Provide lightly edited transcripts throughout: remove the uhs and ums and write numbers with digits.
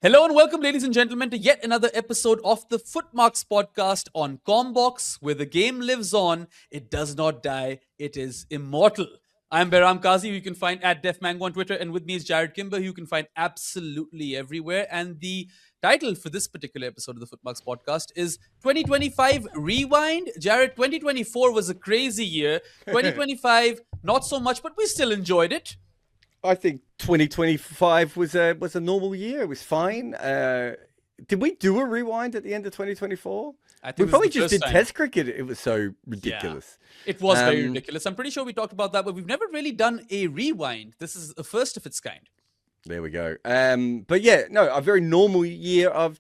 Hello and welcome, ladies and gentlemen, to yet another episode of the Footmarks podcast on Combox, where the game lives on, it does not die, it is immortal. I'm Behram Qazi, who you can find at DefMango on Twitter, and with me is Jarrod KImber, who you can find absolutely everywhere. And the title for this particular episode of the Footmarks podcast is 2025 Rewind. Jarrod, 2024 was a crazy year. 2025, not so much, but we still enjoyed it. I think 2025 was a normal year. It was fine. Did we do a rewind at the end of 2024? We probably just did Test cricket. It was so ridiculous. Yeah, it was very ridiculous. I'm pretty sure we talked about that, but we've never really done a rewind. This is a first of its kind. There we go. But yeah, no, a very normal year of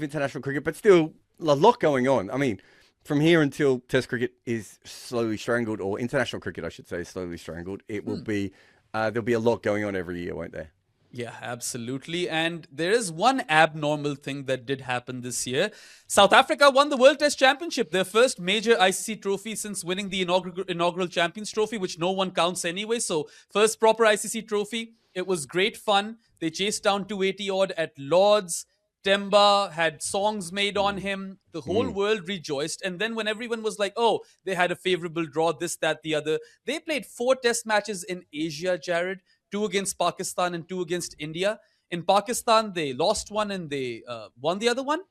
international cricket, but still a lot going on. I mean, from here until Test cricket is slowly strangled, or international cricket, I should say, is slowly strangled, it will be... there'll be a lot going on every year, won't there? Yeah, absolutely. And there is one abnormal thing that did happen this year. South Africa won the World Test Championship, their first major ICC trophy since winning the inaugural Champions Trophy, which no one counts anyway. So first proper ICC trophy. It was great fun. They chased down 280 odd at Lord's. Temba had songs made on him. The whole world rejoiced. And then when everyone was like, oh, they had a favorable draw, this, that, the other, they played 4 test matches in Asia, Jarrod, 2 against Pakistan and 2 against India. In Pakistan, they lost one and they won the other one.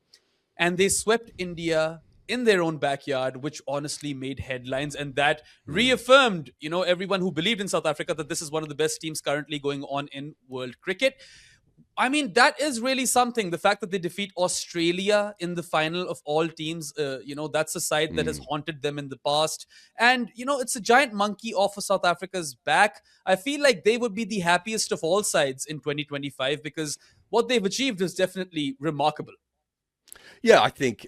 And they swept India in their own backyard, which honestly made headlines. And that reaffirmed, everyone who believed in South Africa that this is one of the best teams currently going on in world cricket. I mean, that is really something. The fact that they defeat Australia in the final of all teams, that's a side that has haunted them in the past. And, it's a giant monkey off of South Africa's back. I feel like they would be the happiest of all sides in 2025 because what they've achieved is definitely remarkable. Yeah, I think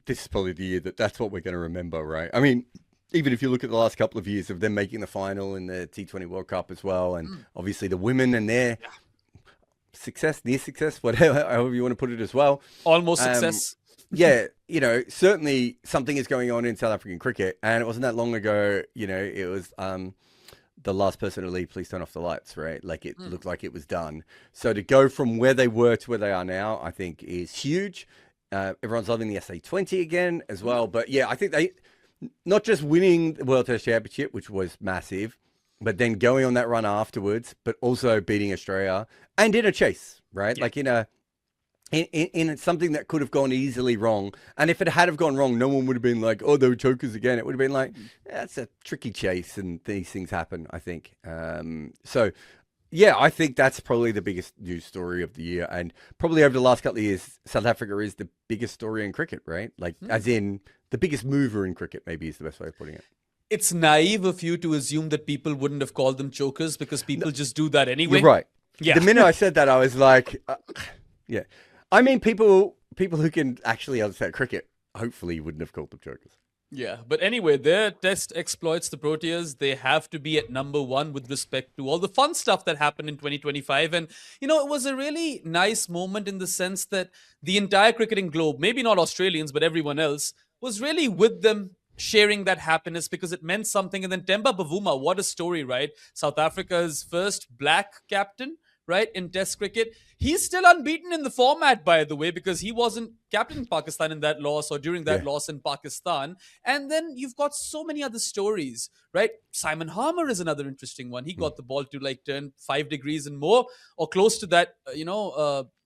this is probably the year that's what we're going to remember, right? I mean, even if you look at the last couple of years of them making the final in the T20 World Cup as well, and obviously the women and their... success, near success, whatever, however you want to put it as well. Almost success. Yeah, certainly something is going on in South African cricket. And it wasn't that long ago, it was the last person to leave, please turn off the lights, right? Like it looked like it was done. So to go from where they were to where they are now, I think is huge. Everyone's loving the SA20 again as well. But yeah, I think they, not just winning the World Test Championship, which was massive, but then going on that run afterwards, but also beating Australia and in a chase, right? Yeah. Like in something that could have gone easily wrong. And if it had have gone wrong, no one would have been like, oh, they were chokers again. It would have been like, that's a tricky chase and these things happen, I think. So yeah, I think that's probably the biggest news story of the year. And probably over the last couple of years, South Africa is the biggest story in cricket, right? Like as in the biggest mover in cricket, maybe is the best way of putting it. It's naive of you to assume that people wouldn't have called them chokers because people just do that anyway. You're right. Yeah. The minute I said that, I was like, yeah. I mean, people who can actually understand cricket, hopefully wouldn't have called them chokers. Yeah. But anyway, their test exploits the Proteas. They have to be at number 1 with respect to all the fun stuff that happened in 2025. And, it was a really nice moment in the sense that the entire cricketing globe, maybe not Australians, but everyone else, was really with them sharing that happiness because it meant something. And then Temba Bavuma, what a story, right? South Africa's first black captain, right, in Test cricket. He's still unbeaten in the format, by the way, because he wasn't captain in Pakistan in that loss or during that loss in Pakistan. And then you've got so many other stories, right? Simon Harmer is another interesting one. He got the ball to turn 5 degrees and more or close to that,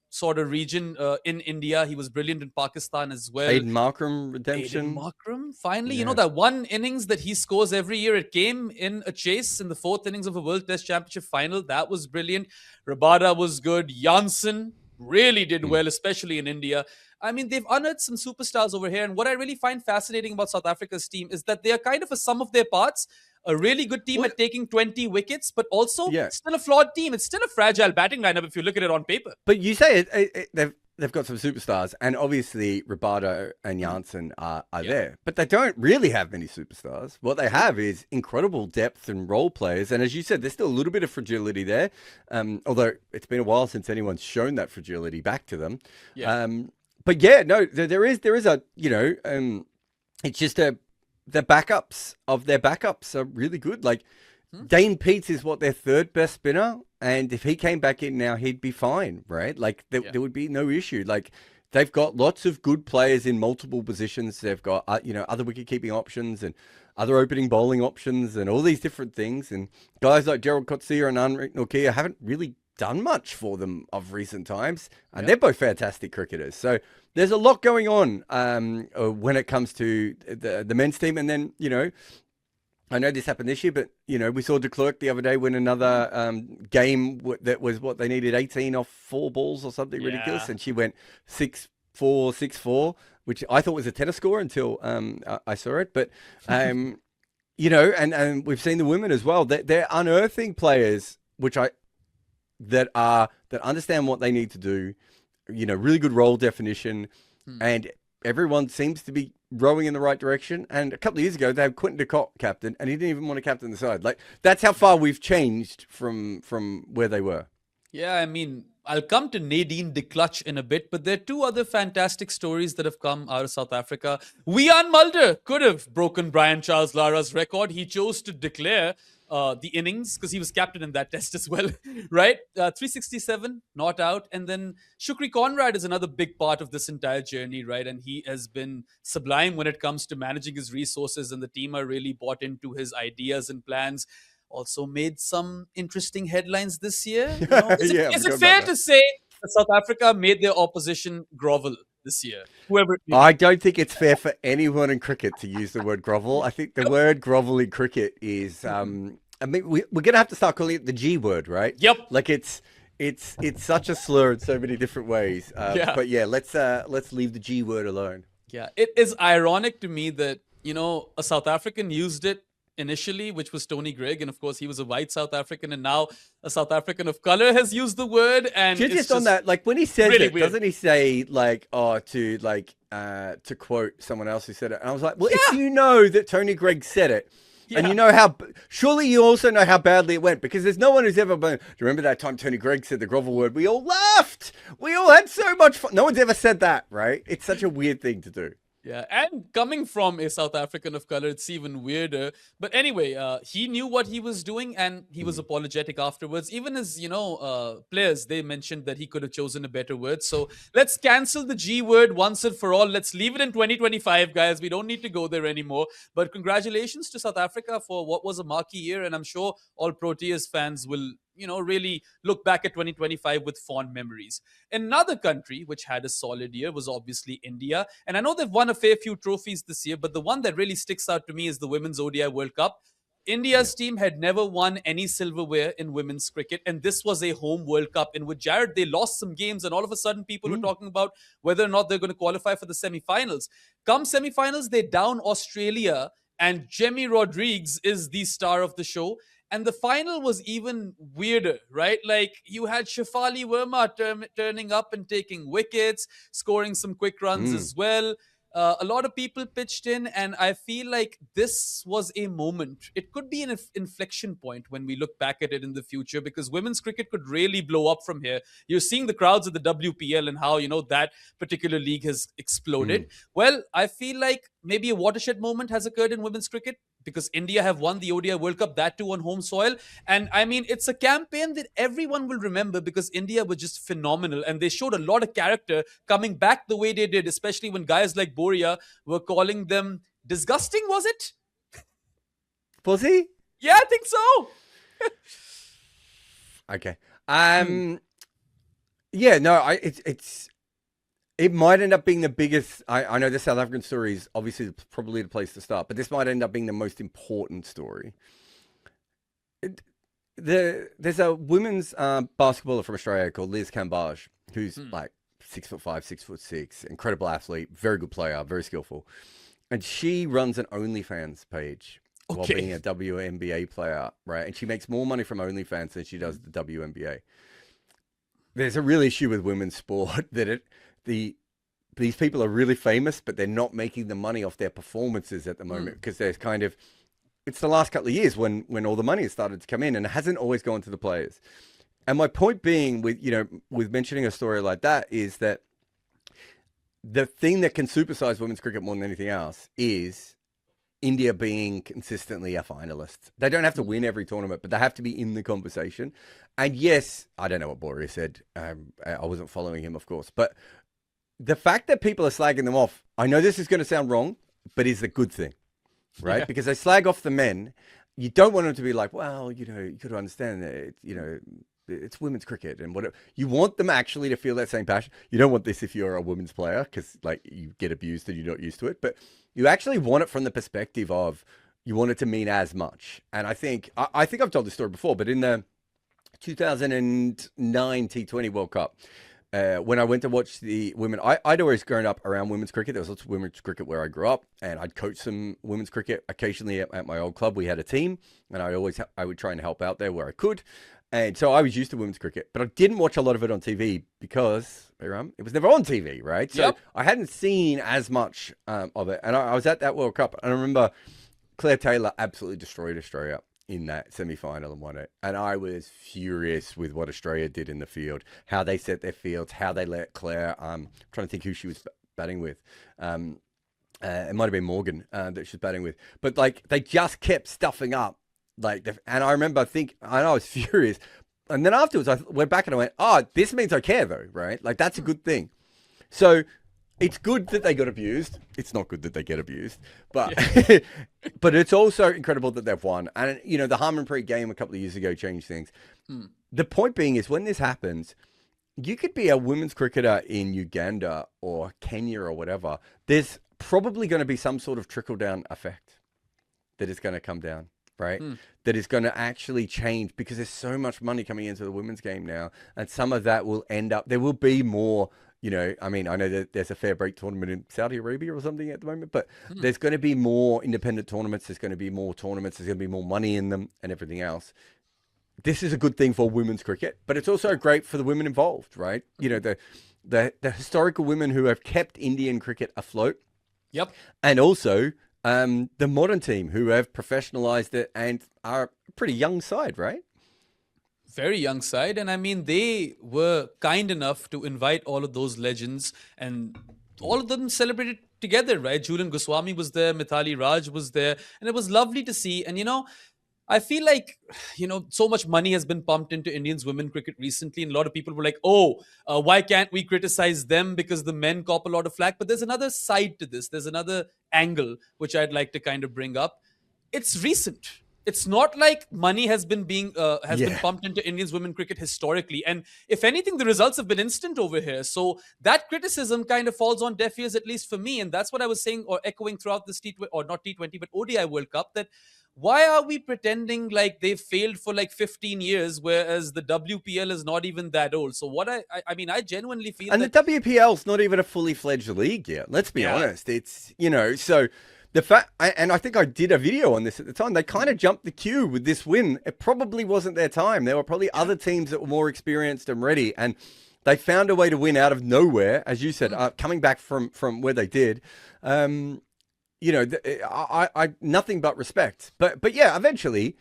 sort of region in India. He was brilliant in Pakistan as well. Aiden Markram redemption. Aiden Markram, finally, that one innings that he scores every year, it came in a chase in the 4th innings of a World Test Championship final. That was brilliant. Rabada was good. Janssen really did well, especially in India. I mean, they've unearthed some superstars over here. And what I really find fascinating about South Africa's team is that they are kind of a sum of their parts. A really good team at taking 20 wickets, but also still a flawed team. It's still a fragile batting lineup if you look at it on paper. But you say they've got some superstars, and obviously Rabada and Janssen are there. But they don't really have many superstars. What they have is incredible depth and role players. And as you said, there's still a little bit of fragility there, although it's been a while since anyone's shown that fragility back to them. Yeah. But yeah, no, there is a, it's just the backups of their backups are really good. Like Dane Peets is what their third best spinner, and if he came back in now, he'd be fine, right? Like there would be no issue. Like they've got lots of good players in multiple positions. They've got other wicket keeping options and other opening bowling options and all these different things. And guys like Jarrod Qazi and Anrik Nortje haven't really done much for them of recent times, and they're both fantastic cricketers. So there's a lot going on when it comes to the men's team, and then I know this happened this year, but we saw de Klerk the other day win another game that was what they needed 18 off 4 balls or something ridiculous, and she went 6-4, 6-4, which I thought was a tennis score until I saw it. But and we've seen the women as well. They're unearthing players that understand what they need to do. Really good role definition, and everyone seems to be rowing in the right direction. And a couple of years ago, they had Quinton de Kock captain, and he didn't even want to captain the side. Like that's how far we've changed from where they were. Yeah, I mean, I'll come to Nadine de Clutch in a bit, but there are 2 other fantastic stories that have come out of South Africa. Wiaan Mulder could have broken Brian Charles Lara's record. He chose to declare the innings because he was captain in that test as well, right? 367, not out. And then Shukri Conrad is another big part of this entire journey, right? And he has been sublime when it comes to managing his resources, and the team are really bought into his ideas and plans. Also made some interesting headlines this year. Is it fair to say that South Africa made their opposition grovel this year? I don't think it's fair for anyone in cricket to use the word grovel. I think the word grovel in cricket is I mean, we're going to have to start calling it the G word, right? Yep. Like it's such a slur in so many different ways. But yeah, let's leave the G word alone. Yeah, it is ironic to me that, a South African used it initially, which was Tony Greig, and of course he was a white South African, and now a South African of color has used the word. And just on that, like when he says really it, weird. doesn't he say like, to quote someone else who said it? And I was like, well, if you know that Tony Greig said it, and you know surely you also know how badly it went, because there's no one who's ever been, do you remember that time Tony Greig said the grovel word? We all laughed. We all had so much fun. No one's ever said that, right? It's such a weird thing to do. Yeah, and coming from a South African of color, it's even weirder. But anyway, he knew what he was doing, and he was apologetic afterwards. Even as, players, they mentioned that he could have chosen a better word. So let's cancel the G word once and for all. Let's leave it in 2025, guys. We don't need to go there anymore. But congratulations to South Africa for what was a marquee year. And I'm sure all Proteas fans will really look back at 2025 with fond memories. Another country which had a solid year was obviously India. And I know they've won a fair few trophies this year, but the one that really sticks out to me is the Women's ODI World Cup. India's team had never won any silverware in women's cricket, and this was a home World Cup in which, Jarrod, they lost some games, and all of a sudden people were talking about whether or not they're going to qualify for the semi-finals. Come semi-finals, they down Australia, and Jemmy Rodrigues is the star of the show. And the final was even weirder, right? Like you had Shafali Verma turning up and taking wickets, scoring some quick runs as well. A lot of people pitched in, and I feel like this was a moment. It could be an inflection point when we look back at it in the future, because women's cricket could really blow up from here. You're seeing the crowds at the WPL and how, that particular league has exploded. Well, I feel like maybe a watershed moment has occurred in women's cricket, because India have won the ODI World Cup, that too on home soil. And I mean, it's a campaign that everyone will remember, because India were just phenomenal. And they showed a lot of character coming back the way they did, especially when guys like Boria were calling them disgusting, was it? Was he? Yeah, I think so. Okay. Yeah, no, it might end up being the biggest. I know the South African story is obviously probably the place to start, but this might end up being the most important story. There's a women's basketballer from Australia called Liz Cambage, who's like 6'5", 6'6", incredible athlete, very good player, very skillful. And she runs an OnlyFans page while being a WNBA player, right? And she makes more money from OnlyFans than she does the WNBA. There's a real issue with women's sport that these people are really famous, but they're not making the money off their performances at the moment, because there's it's the last couple of years when all the money has started to come in, and it hasn't always gone to the players. And my point being with mentioning a story like that is that the thing that can supersize women's cricket more than anything else is India being consistently a finalist. They don't have to win every tournament, but they have to be in the conversation. And yes, I don't know what Boria said. I wasn't following him, of course. But the fact that people are slagging them off, I know this is going to sound wrong, but is a good thing, right? Yeah. Because they slag off the men. You don't want them to be like, well, you got to understand that, it's women's cricket and whatever. You want them actually to feel that same passion. You don't want this if you're a women's player because like you get abused and you're not used to it. But you actually want it from the perspective of you want it to mean as much. And I think I've told this story before, but in the 2009 T20 World Cup, when I went to watch the women, I'd always grown up around women's cricket. There was lots of women's cricket where I grew up, and I'd coach some women's cricket occasionally at my old club. We had a team, and I would try and help out there where I could. And so I was used to women's cricket, but I didn't watch a lot of it on TV because it was never on TV, right? So I hadn't seen as much of it. And I was at that World Cup, and I remember Claire Taylor absolutely destroyed Australia in that semi-final and won it. And I was furious with what Australia did in the field, how they set their fields, how they let Claire, I'm trying to think who she was batting with. It might have been Morgan that she was batting with. But like they just kept stuffing up. And I remember I was furious. And then afterwards, I went back and I went, oh, this means I care though, right? Like that's a good thing. So it's good that they got abused. It's not good that they get abused, but but it's also incredible that they've won. And the Harmanpreet game a couple of years ago changed things. The point being is when this happens, you could be a women's cricketer in Uganda or Kenya or whatever. There's probably going to be some sort of trickle down effect that is going to come down. Right? That is going to actually change because there's so much money coming into the women's game now. And some of that will end up, there will be more, I mean, I know that there's a fair break tournament in Saudi Arabia or something at the moment, but there's going to be more independent tournaments. There's going to be more tournaments. There's going to be more money in them and everything else. This is a good thing for women's cricket, but it's also great for the women involved, right? The historical women who have kept Indian cricket afloat. Yep. And also, the modern team who have professionalized it and are a pretty young side, right? Very young side. And I mean, they were kind enough to invite all of those legends and all of them celebrated together, right? Julian Goswami was there, Mithali Raj was there, and it was lovely to see. And, I feel like, so much money has been pumped into Indians women cricket recently. And a lot of people were like, why can't we criticize them because the men cop a lot of flack? But there's another side to this. There's another angle, which I'd like to kind of bring up. It's recent. It's not like money has been been pumped into Indians women cricket historically. And if anything, the results have been instant over here. So that criticism kind of falls on deaf ears, at least for me. And that's what I was saying or echoing throughout this not T20, but ODI World Cup, that why are we pretending like they've failed for like 15 years, whereas the WPL is not even that old? So what I genuinely feel the WPL's not even a fully fledged league yet. Let's be honest. It's, so the fact, and I think I did a video on this at the time, they kind of jumped the queue with this win. It probably wasn't their time. There were probably other teams that were more experienced and ready, and they found a way to win out of nowhere, as you said, coming back from where they did. I nothing but respect. But yeah, eventually,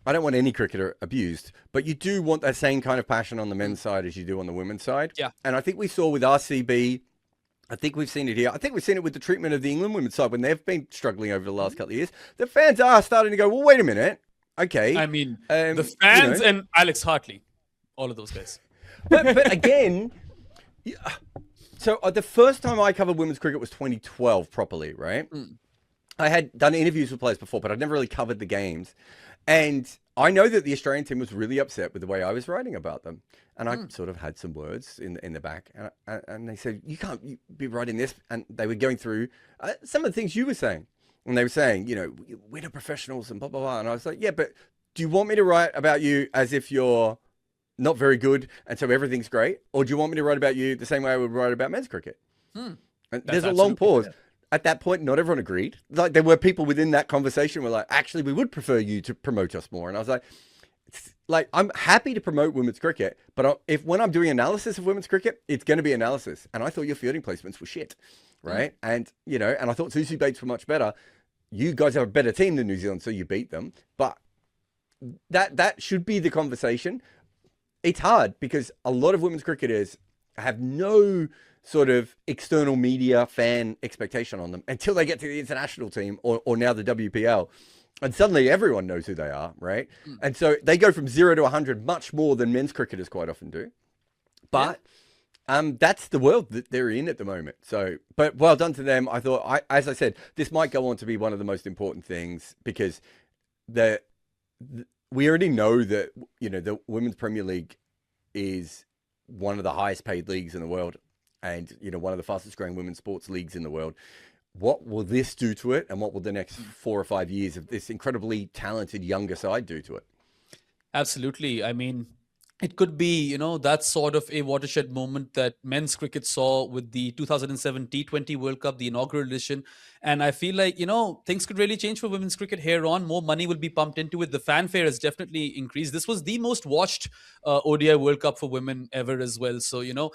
I don't want any cricketer abused, but you do want that same kind of passion on the men's side as you do on the women's side. Yeah. And I think we saw with RCB, I think we've seen it here. I think we've seen it with the treatment of the England women's side when they've been struggling over the last couple of years. The fans are starting to go, well, wait a minute. Okay. I mean, the fans and Alex Hartley, all of those guys. But again... So the first time I covered women's cricket was 2012 properly, right? I had done interviews with players before, but I'd never really covered the games. And I know that the Australian team was really upset with the way I was writing about them. And I sort of had some words in the back. And they said, you can't be writing this. And they were going through some of the things you were saying. And they were saying, we're the professionals and blah, blah, blah. And I was like, yeah, but do you want me to write about you as if you're not very good, and so everything's great? Or do you want me to write about you the same way I would write about men's cricket? And there's a long pause. Yeah. At that point, not everyone agreed. Like there were people within that conversation who were like, actually, we would prefer you to promote us more. And I was like, I'm happy to promote women's cricket, but when I'm doing analysis of women's cricket, it's going to be analysis. And I thought your fielding placements were shit, right? And, and I thought Susie Bates were much better. You guys have a better team than New Zealand, so you beat them. But that should be the conversation. It's hard because a lot of women's cricketers have no sort of external media fan expectation on them until they get to the international team or now the WPL. And suddenly everyone knows who they are, right? And so they go from 0 to 100 much more than men's cricketers quite often do. But that's the world that they're in at the moment. So, but well done to them. I thought, as I said, this might go on to be one of the most important things because we already know that, you know, the Women's Premier League is one of the highest paid leagues in the world and, you know, one of the fastest growing women's sports leagues in the world. What will this do to it? And what will the next 4 or 5 years of this incredibly talented younger side do to it? Absolutely. I mean, it could be, you know, that sort of a watershed moment that men's cricket saw with the 2007 T20 World Cup, the inaugural edition. And I feel like, you know, things could really change for women's cricket here on. More money will be pumped into it. The fanfare has definitely increased. This was the most watched ODI World Cup for women ever as well. So, you know,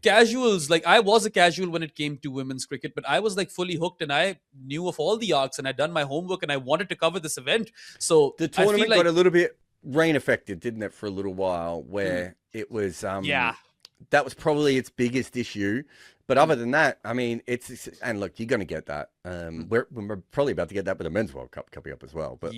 casuals, like I was a casual when it came to women's cricket, but I was like fully hooked and I knew of all the arcs and I'd done my homework and I wanted to cover this event. So the tournament got a little bit rain affected, didn't it, for a little while, where it was that was probably its biggest issue. But other than that, I mean, it's and look, you're going to get that. We're probably about to get that with the men's World Cup coming up as well. But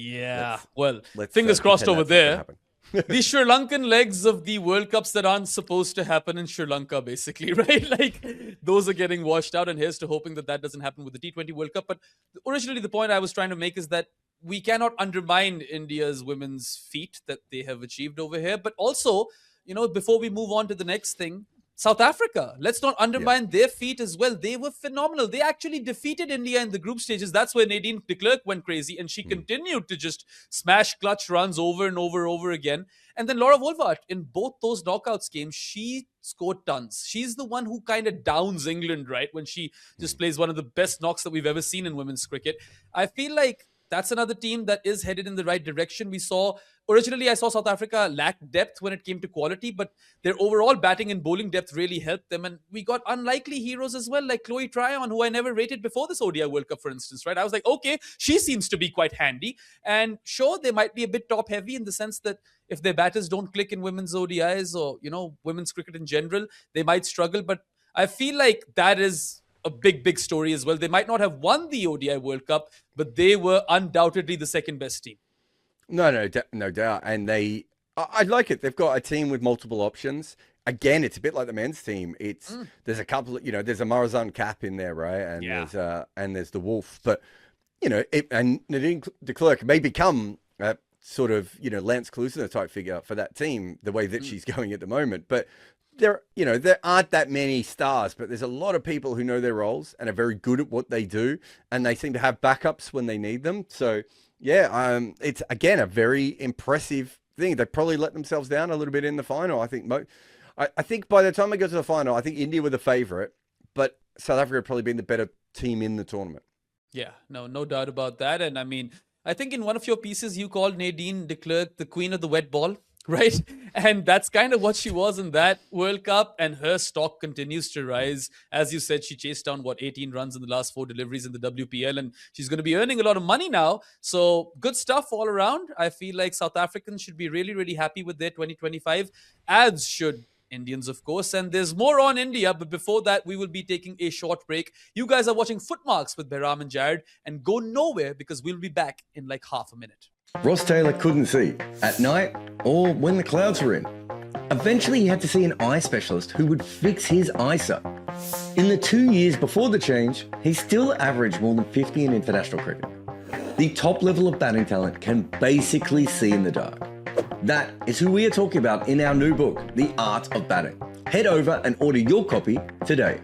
let's fingers crossed over there. The Sri Lankan legs of the World Cups that aren't supposed to happen in Sri Lanka, basically, right? Like those are getting washed out, and here's to hoping that that doesn't happen with the T20 World Cup. But originally, the point I was trying to make is that we cannot undermine India's women's feat that they have achieved over here. But also, you know, before we move on to the next thing, South Africa, let's not undermine their feat as well. They were phenomenal. They actually defeated India in the group stages. That's where Nadine de Klerk went crazy, and she continued to just smash clutch runs over and over again. And then Laura Wolvaart, in both those knockouts games, she scored tons. She's the one who kind of downs England, right? When she just plays one of the best knocks that we've ever seen in women's cricket. I feel like that's another team that is headed in the right direction. I saw South Africa lack depth when it came to quality, but their overall batting and bowling depth really helped them. And we got unlikely heroes as well, like Chloe Tryon, who I never rated before this ODI World Cup, for instance, right? I was like, okay, she seems to be quite handy. And sure, they might be a bit top heavy in the sense that if their batters don't click in women's ODIs or, you know, women's cricket in general, they might struggle. But I feel like that is a big story as well. They might not have won the ODI World Cup, but they were undoubtedly the second best team. No doubt. And I like it. They've got a team with multiple options. Again, it's a bit like the men's team. There's a couple of, you know, there's a Marazan Cap in there, right? And there's the Wolf. But, you know, and Nadine de Klerk may become a sort of, you know, Lance Klusener type figure for that team, the way that she's going at the moment. But there aren't that many stars, but there's a lot of people who know their roles and are very good at what they do, and they seem to have backups when they need them. So it's again a very impressive thing. They probably let themselves down a little bit in the final. I think I think by the time they got to the final, I think India were the favorite, but South Africa had probably been the better team in the tournament. Yeah, no doubt about that. And I mean, I think in one of your pieces you called Nadine de Klerk the queen of the wet ball. Right. And that's kind of what she was in that World Cup. And her stock continues to rise. As you said, she chased down, 18 runs in the last 4 deliveries in the WPL. And she's going to be earning a lot of money now. So good stuff all around. I feel like South Africans should be really, really happy with their 2025, as should Indians, of course. And there's more on India. But before that, we will be taking a short break. You guys are watching Footmarks with Behram and Jarrod. And go nowhere, because we'll be back in like half a minute. Ross Taylor couldn't see at night or when the clouds were in. Eventually, he had to see an eye specialist who would fix his eyesight. In the 2 years before the change, he still averaged more than 50 in international cricket. The top level of batting talent can basically see in the dark. That is who we are talking about in our new book, The Art of Batting. Head over and order your copy today.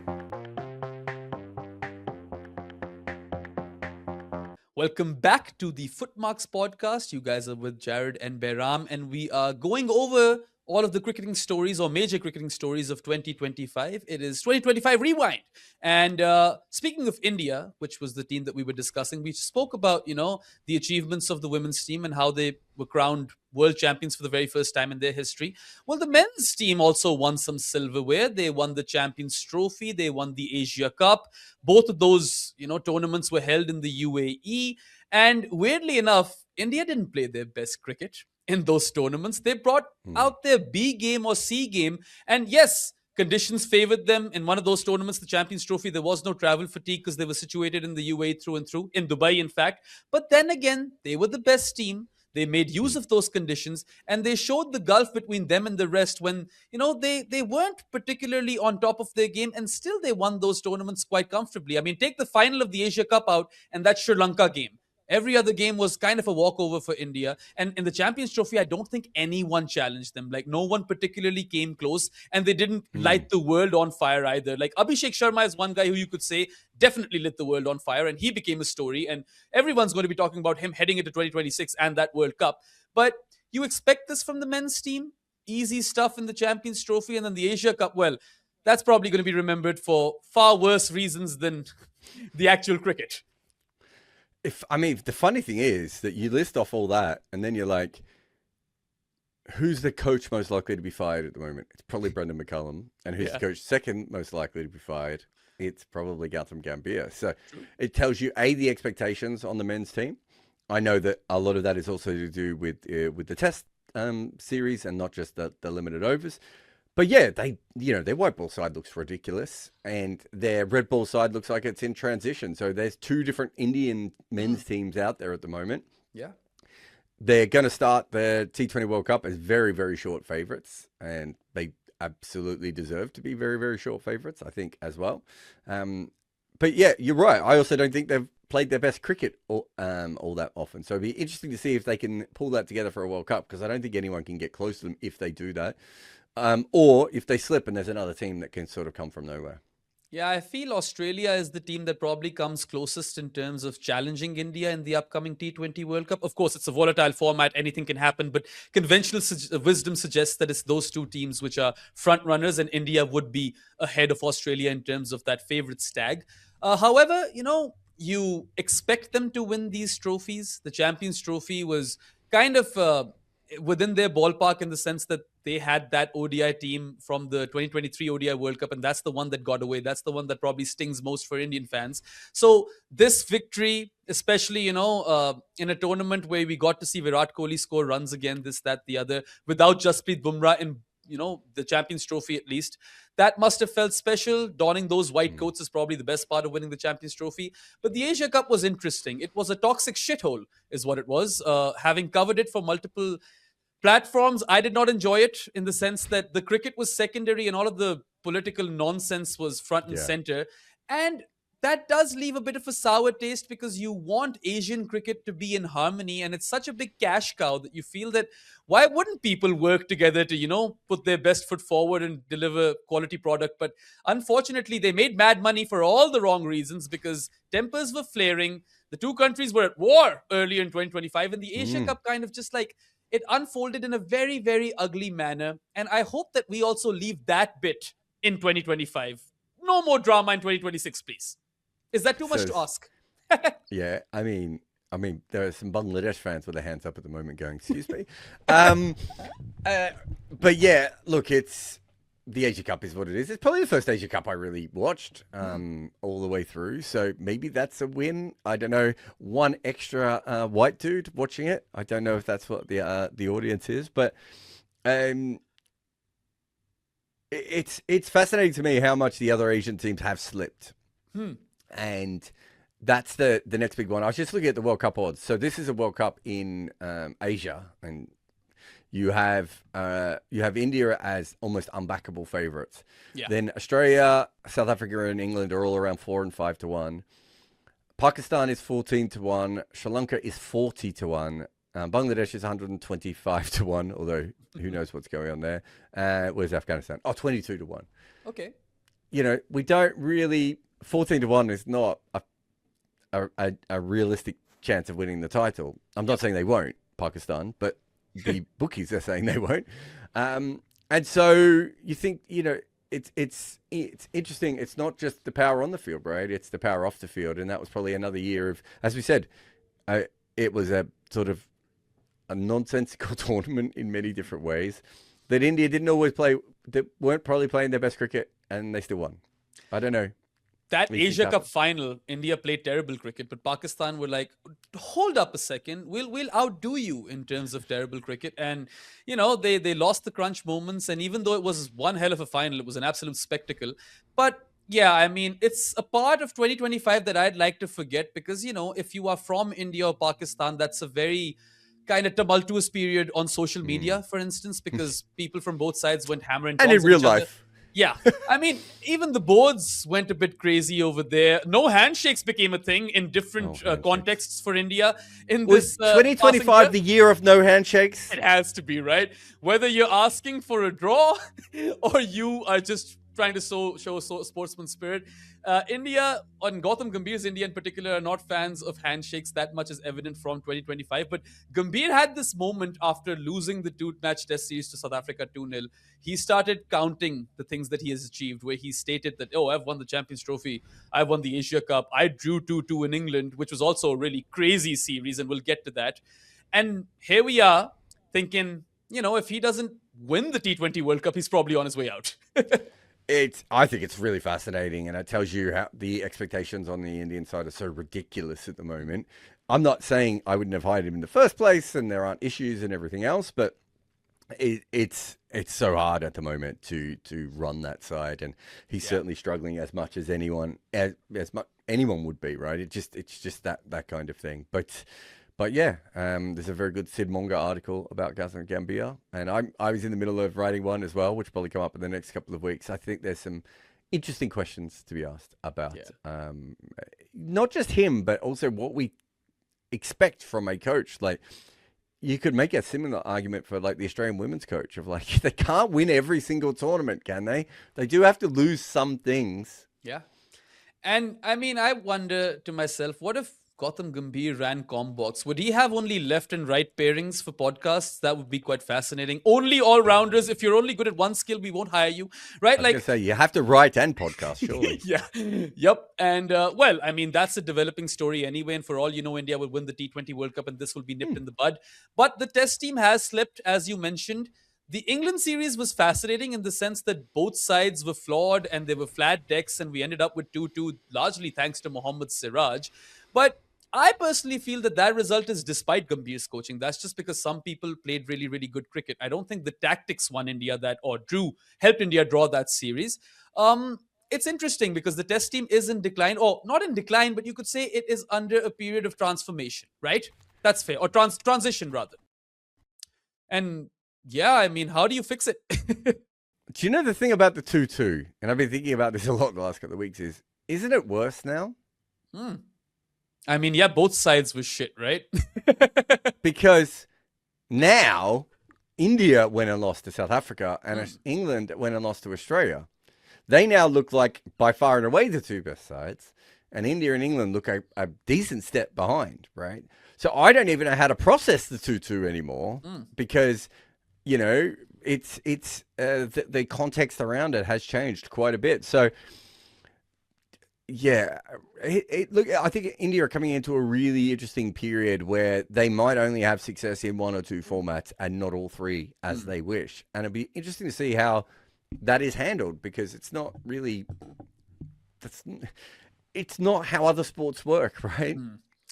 Welcome back to the Footmarks podcast. You guys are with Jarrod and Behram, and we are going over all of the cricketing stories or major cricketing stories of 2025. It is 2025 Rewind. And speaking of India, which was the team that we were discussing, we spoke about, you know, the achievements of the women's team and how they were crowned world champions for the very first time in their history. Well, the men's team also won some silverware. They won the Champions Trophy. They won the Asia Cup. Both of those, you know, tournaments were held in the UAE. And weirdly enough, India didn't play their best cricket in those tournaments. They brought out their B game or C game. And yes, Conditions favored them. In one of those tournaments, the Champions Trophy, there was no travel fatigue because they were situated in the UAE through and through, in Dubai, in fact. But then again, they were the best team. They made use of those conditions, and they showed the gulf between them and the rest when, they weren't particularly on top of their game, and still they won those tournaments quite comfortably. I mean, take the final of the Asia Cup out, and that Sri Lanka game. Every other game was kind of a walkover for India. And in the Champions Trophy, I don't think anyone challenged them. Like, no one particularly came close, and they didn't light the world on fire either. Like, Abhishek Sharma is one guy who you could say definitely lit the world on fire, and he became a story. And everyone's going to be talking about him heading into 2026 and that World Cup. But you expect this from the men's team? Easy stuff in the Champions Trophy, and then the Asia Cup. Well, that's probably going to be remembered for far worse reasons than the actual cricket. The funny thing is that you list off all that, and then you're like, who's the coach most likely to be fired at the moment? It's probably Brendan McCullum. And who's the coach second most likely to be fired? It's probably Gautam Gambhir. So it tells you, the expectations on the men's team. I know that a lot of that is also to do with the test series and not just the limited overs. But yeah, their white ball side looks ridiculous, and their red ball side looks like it's in transition. So there's two different Indian men's teams out there at the moment. Yeah. They're going to start the T20 World Cup as very, very short favourites, and they absolutely deserve to be very, very short favourites, I think, as well. But yeah, you're right. I also don't think they've played their best cricket all that often. So it'd be interesting to see if they can pull that together for a World Cup, because I don't think anyone can get close to them if they do that. Or if they slip and there's another team that can sort of come from nowhere. Yeah, I feel Australia is the team that probably comes closest in terms of challenging India in the upcoming T20 World Cup. Of course, it's a volatile format. Anything can happen. But conventional wisdom suggests that it's those two teams which are front runners, and India would be ahead of Australia in terms of that favourite stag. However, you expect them to win these trophies. The Champions Trophy was kind of within their ballpark in the sense that they had that ODI team from the 2023 ODI World Cup, and that's the one that got away. That's the one that probably stings most for Indian fans. So this victory, especially, in a tournament where we got to see Virat Kohli score runs again, this, that, the other, without Jasprit Bumrah in, the Champions Trophy at least, that must have felt special. Donning those white coats is probably the best part of winning the Champions Trophy. But the Asia Cup was interesting. It was a toxic shithole is what it was. Having covered it for multiple platforms, I did not enjoy it in the sense that the cricket was secondary and all of the political nonsense was front and center. And that does leave a bit of a sour taste, because you want Asian cricket to be in harmony, and it's such a big cash cow that you feel that why wouldn't people work together to, put their best foot forward and deliver quality product? But unfortunately, they made mad money for all the wrong reasons, because tempers were flaring. The two countries were at war earlier in 2025, and the Asia Cup kind of just like, it unfolded in a very, very ugly manner. And I hope that we also leave that bit in 2025. No more drama in 2026, please. Is that too much to ask? Yeah, I mean, there are some Bangladesh fans with their hands up at the moment going, excuse me. But yeah, look, the Asia Cup is what it is. It's probably the first Asia Cup I really watched all the way through. So maybe that's a win. I don't know. One extra white dude watching it. I don't know if that's what the audience is, but it's fascinating to me how much the other Asian teams have slipped. And that's the next big one. I was just looking at the World Cup odds. So this is a World Cup in Asia, and you have India as almost unbackable favourites. Yeah. Then Australia, South Africa, and England are all around 4 and 5 to 1. Pakistan is 14 to 1. Sri Lanka is 40 to 1. Bangladesh is 125 to 1. Although who knows what's going on there? Where's Afghanistan? 22 to 1. Okay. We don't really. 14 to 1 is not a realistic chance of winning the title. I'm not saying they won't, Pakistan, but the bookies are saying they won't. And so you think, it's interesting. It's not just the power on the field, right? It's the power off the field. And that was probably another year of, as we said, it was a sort of a nonsensical tournament in many different ways that India didn't always play, that weren't probably playing their best cricket, and they still won. I don't know. that Makes it Asia tougher. Cup final, India played terrible cricket, but Pakistan were like, hold up a second, we'll outdo you in terms of terrible cricket. And they lost the crunch moments, and even though it was one hell of a final, it was an absolute spectacle. But yeah, I mean, it's a part of 2025 that I'd like to forget, because if you are from India or Pakistan, that's a very kind of tumultuous period on social media, for instance, because people from both sides went hammer and And tongs in at real each other. life. Yeah. I mean, even the boards went a bit crazy over there. No handshakes became a thing in different contexts for India in Was this passing 2025 year. the year of no handshakes? It has to be, right? Whether you're asking for a draw or you are just trying to show sportsman spirit. India, and Gautam Gambhir's India in particular, are not fans of handshakes that much, as evident from 2025. But Gambhir had this moment after losing the two-match test series to South Africa 2-0. He started counting the things that he has achieved, where he stated that, I've won the Champions Trophy, I've won the Asia Cup, I drew 2-2 in England, which was also a really crazy series, and we'll get to that. And here we are thinking, if he doesn't win the T20 World Cup, he's probably on his way out. I think it's really fascinating, and it tells you how the expectations on the Indian side are so ridiculous at the moment. I'm not saying I wouldn't have hired him in the first place, and there aren't issues and everything else, but it's so hard at the moment to run that side, and he's certainly struggling as much as anyone would be, right? It's just that kind of thing, But yeah, there's a very good Sid Monga article about Qazi and Gambia, and I was in the middle of writing one as well, which will probably come up in the next couple of weeks. I think there's some interesting questions to be asked about not just him, but also what we expect from a coach. Like, you could make a similar argument for like the Australian women's coach of like, they can't win every single tournament, can they? They do have to lose some things. Yeah. And I mean, I wonder to myself, what if Gautam Gambhir ran Combox? Would he have only left and right pairings for podcasts? That would be quite fascinating. Only all-rounders. If you're only good at one skill, we won't hire you. Right? I was gonna say, you have to write and podcast, surely. Yeah. Yep. And well, I mean, that's a developing story anyway. And for all you know, India will win the T20 World Cup and this will be nipped in the bud. But the test team has slipped, as you mentioned. The England series was fascinating in the sense that both sides were flawed and they were flat decks, and we ended up with 2-2, largely thanks to Mohammad Siraj. But I personally feel that result is despite Gambhir's coaching. That's just because some people played really, really good cricket. I don't think the tactics won India helped India draw that series. It's interesting because the test team is in decline, or not in decline, but you could say it is under a period of transformation, right? That's fair, or transition rather. And yeah, I mean, how do you fix it? Do you know the thing about the 2-2? And I've been thinking about this a lot the last couple of weeks isn't it worse now? I mean, yeah, both sides were shit, right? Because now India went and lost to South Africa, and England went and lost to Australia. They now look like by far and away the two best sides, and India and England look a decent step behind, right? So I don't even know how to process the 2-2 anymore because, it's the context around it has changed quite a bit. So yeah, look, I think India are coming into a really interesting period where they might only have success in one or two formats and not all three as they wish. And it'd be interesting to see how that is handled, because it's not really, it's not how other sports work, right?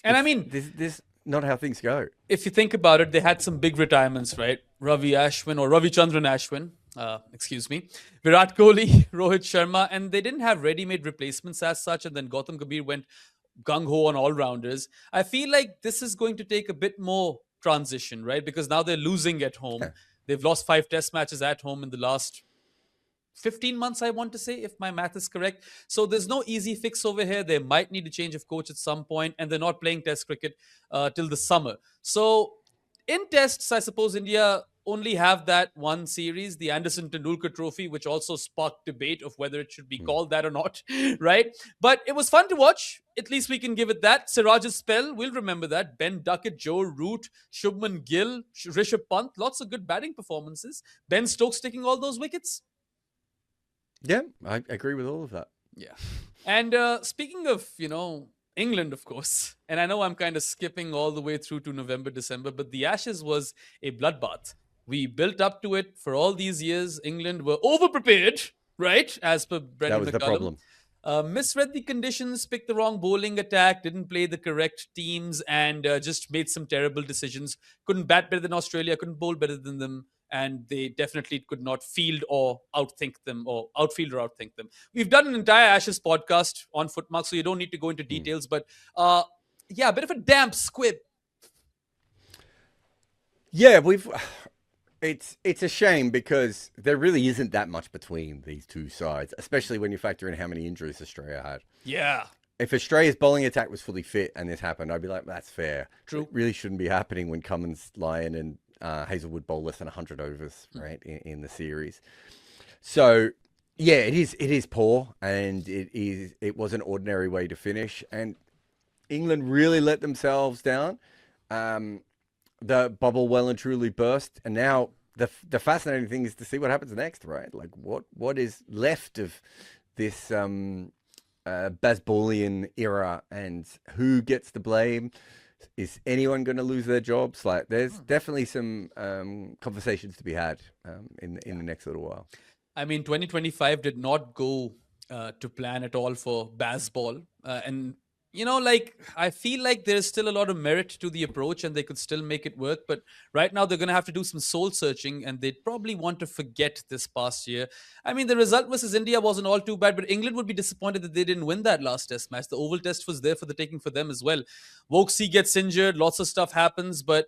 And I mean, this not how things go. If you think about it, they had some big retirements, right? Ravichandran Ashwin, Virat Kohli, Rohit Sharma, and they didn't have ready-made replacements as such. And then Gautam Gambhir went gung-ho on all-rounders. I feel like this is going to take a bit more transition, right? Because now they're losing at home. They've lost 5 test matches at home in the last 15 months, I want to say, if my math is correct. So there's no easy fix over here. They might need a change of coach at some point, and they're not playing test cricket till the summer. So in tests, I suppose India only have that one series, the Anderson Tendulkar Trophy, which also sparked debate of whether it should be called that or not, right? But it was fun to watch. At least we can give it that. Siraj's spell, we'll remember that. Ben Duckett, Joe Root, Shubman Gill, Rishabh Pant, lots of good batting performances. Ben Stokes taking all those wickets. Yeah, I agree with all of that. Yeah. And speaking of, England, of course, and I know I'm kind of skipping all the way through to November, December, but the Ashes was a bloodbath. We built up to it for all these years. England were over-prepared, right? As per Brendan That was McCullum. the problem. Misread the conditions, picked the wrong bowling attack, didn't play the correct teams, and just made some terrible decisions. Couldn't bat better than Australia, couldn't bowl better than them, and they definitely could not field or outthink them, or outfield or outthink them. We've done an entire Ashes podcast on Footmark, so you don't need to go into details, but yeah, a bit of a damp squib. Yeah, it's a shame because there really isn't that much between these two sides, especially when you factor in how many injuries Australia had. Yeah. If Australia's bowling attack was fully fit and this happened, I'd be like, that's fair. True. It really shouldn't be happening when Cummins, Lyon, and Hazelwood bowl less than 100 overs, right, in the series. So, yeah, it is poor, and it was an ordinary way to finish, and England really let themselves down. The bubble well and truly burst, and now the fascinating thing is to see what happens next, right? Like what is left of this Bazballian era, and who gets the blame? Is anyone going to lose their jobs? Like, there's definitely some conversations to be had in the next little while. I mean, 2025 did not go to plan at all for Bazball, and like, I feel like there's still a lot of merit to the approach and they could still make it work. But right now they're going to have to do some soul searching, and they'd probably want to forget this past year. I mean, the result versus India wasn't all too bad, but England would be disappointed that they didn't win that last test match. The Oval Test was there for the taking for them as well. Vokesy gets injured, lots of stuff happens. But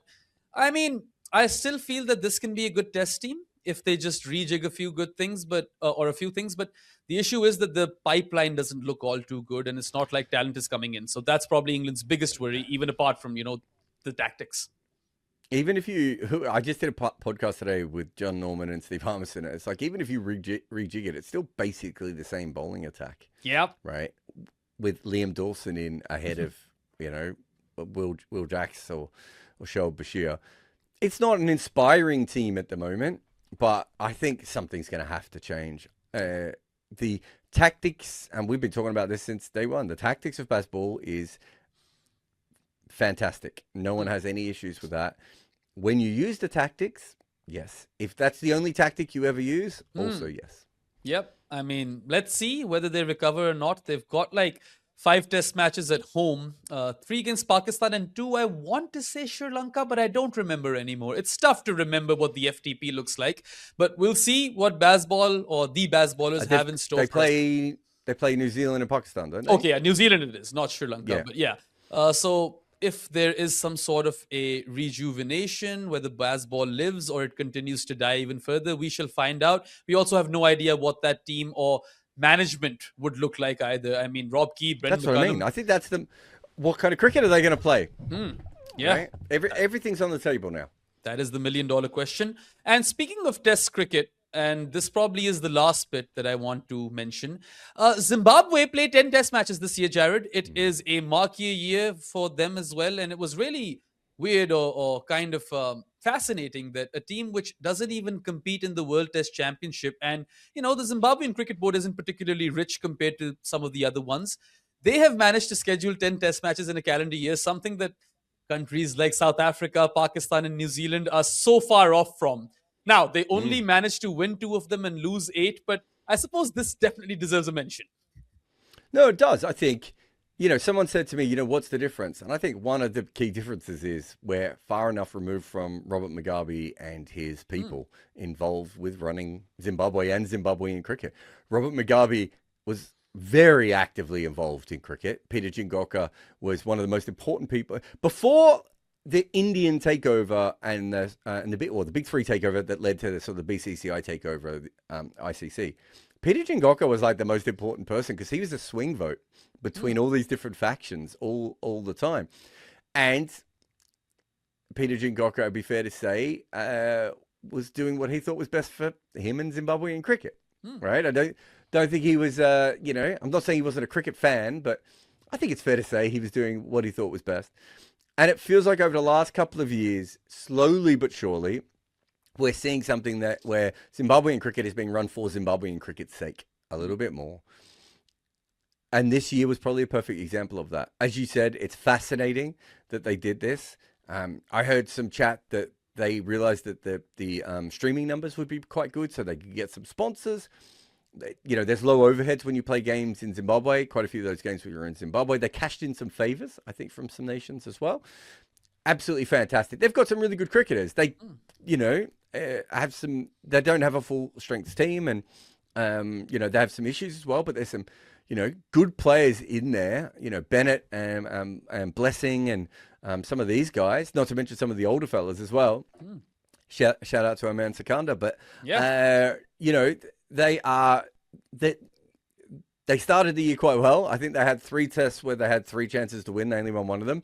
I mean, I still feel that this can be a good test team if they just rejig a few good things, but or a few things. But the issue is that the pipeline doesn't look all too good, and it's not like talent is coming in. So that's probably England's biggest worry, even apart from the tactics. Even if I just did a podcast today with John Norman and Steve Harmison. It's like, even if you rejig it, it's still basically the same bowling attack. Yeah. Right. With Liam Dawson in ahead of Will Jacks or Shoaib Bashir. It's not an inspiring team at the moment, but I think something's going to have to change. The tactics, and we've been talking about this since day one, the tactics of Bazball is fantastic. No one has any issues with that. When you use the tactics, yes. If that's the only tactic you ever use, also yes. Yep. I mean, let's see whether they recover or not. They've got like 5 test matches at home, 3 against Pakistan and 2, I want to say Sri Lanka, but I don't remember anymore. It's tough to remember what the FTP looks like, but we'll see what Bazball or the Bazballers have in store. They play New Zealand and Pakistan, don't they? Okay, yeah, New Zealand it is, not Sri Lanka, Yeah. but yeah. So if there is some sort of a rejuvenation, whether Bazball lives or it continues to die even further, we shall find out. We also have no idea what that team or management would look like either. I mean, Rob Key, Brendan That's what I mean. I think that's what kind of cricket are they going to play? Yeah. Right? Everything's on the table now. That is the million-dollar question. And speaking of test cricket, and this probably is the last bit that I want to mention, Zimbabwe played 10 test matches this year, Jarrod. It is a marquee year for them as well, and it was really weird or kind of fascinating that a team which doesn't even compete in the World Test Championship, and the Zimbabwean cricket board isn't particularly rich compared to some of the other ones, they have managed to schedule 10 test matches in a calendar year, something that countries like South Africa, Pakistan, and New Zealand are so far off from. Now, they only managed to win 2 of them and lose 8, but I suppose this definitely deserves a mention. No, it does. I think, someone said to me, what's the difference? And I think one of the key differences is we're far enough removed from Robert Mugabe and his people involved with running Zimbabwe and Zimbabwean cricket. Robert Mugabe was very actively involved in cricket. Peter Jingoka was one of the most important people. Before the Indian takeover and the big 3 takeover that led to the sort of the BCCI takeover of the ICC, Peter Jingoka was like the most important person because he was a swing vote between all these different factions all the time. And Peter Jingoka, it'd be fair to say, was doing what he thought was best for him and Zimbabwean cricket, right? I don't think he was, I'm not saying he wasn't a cricket fan, but I think it's fair to say he was doing what he thought was best. And it feels like over the last couple of years, slowly but surely, we're seeing something where Zimbabwean cricket is being run for Zimbabwean cricket's sake a little bit more. And this year was probably a perfect example of that. As you said, it's fascinating that they did this. I heard some chat that they realized that the streaming numbers would be quite good, so they could get some sponsors. there's low overheads when you play games in Zimbabwe. Quite a few of those games we were in Zimbabwe. They cashed in some favors, I think, from some nations as well. Absolutely fantastic. They've got some really good cricketers. They, have some. They don't have a full strength team, and they have some issues as well. But there's some, good players in there. Bennett and Blessing and some of these guys. Not to mention some of the older fellas as well. Shout out to our man Sekanda. But they started the year quite well. I think they had 3 tests where they had 3 chances to win. They only won one of them.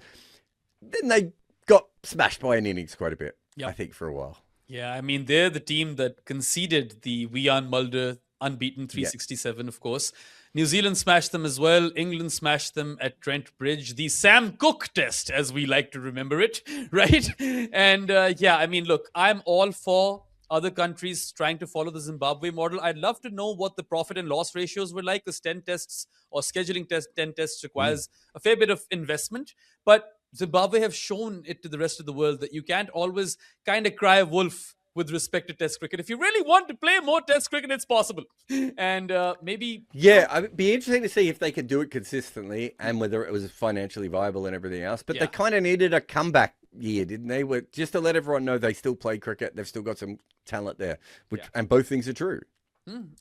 Then they got smashed by an innings quite a bit, I think, for a while. Yeah, I mean, they're the team that conceded the Wian Mulder unbeaten 367, of course. New Zealand smashed them as well. England smashed them at Trent Bridge. The Sam Cooke test, as we like to remember it, right? And I mean, look, I'm all for other countries trying to follow the Zimbabwe model. I'd love to know what the profit and loss ratios were like, because 10 tests or scheduling 10 tests requires a fair bit of investment. But Zimbabwe have shown it to the rest of the world that you can't always kind of cry wolf with respect to Test cricket. If you really want to play more Test cricket, it's possible. And maybe... Yeah, it'd be interesting to see if they could do it consistently and whether it was financially viable and everything else. But they kind of needed a comeback year, didn't they? Just to let everyone know they still play cricket. They've still got some talent there, and both things are true.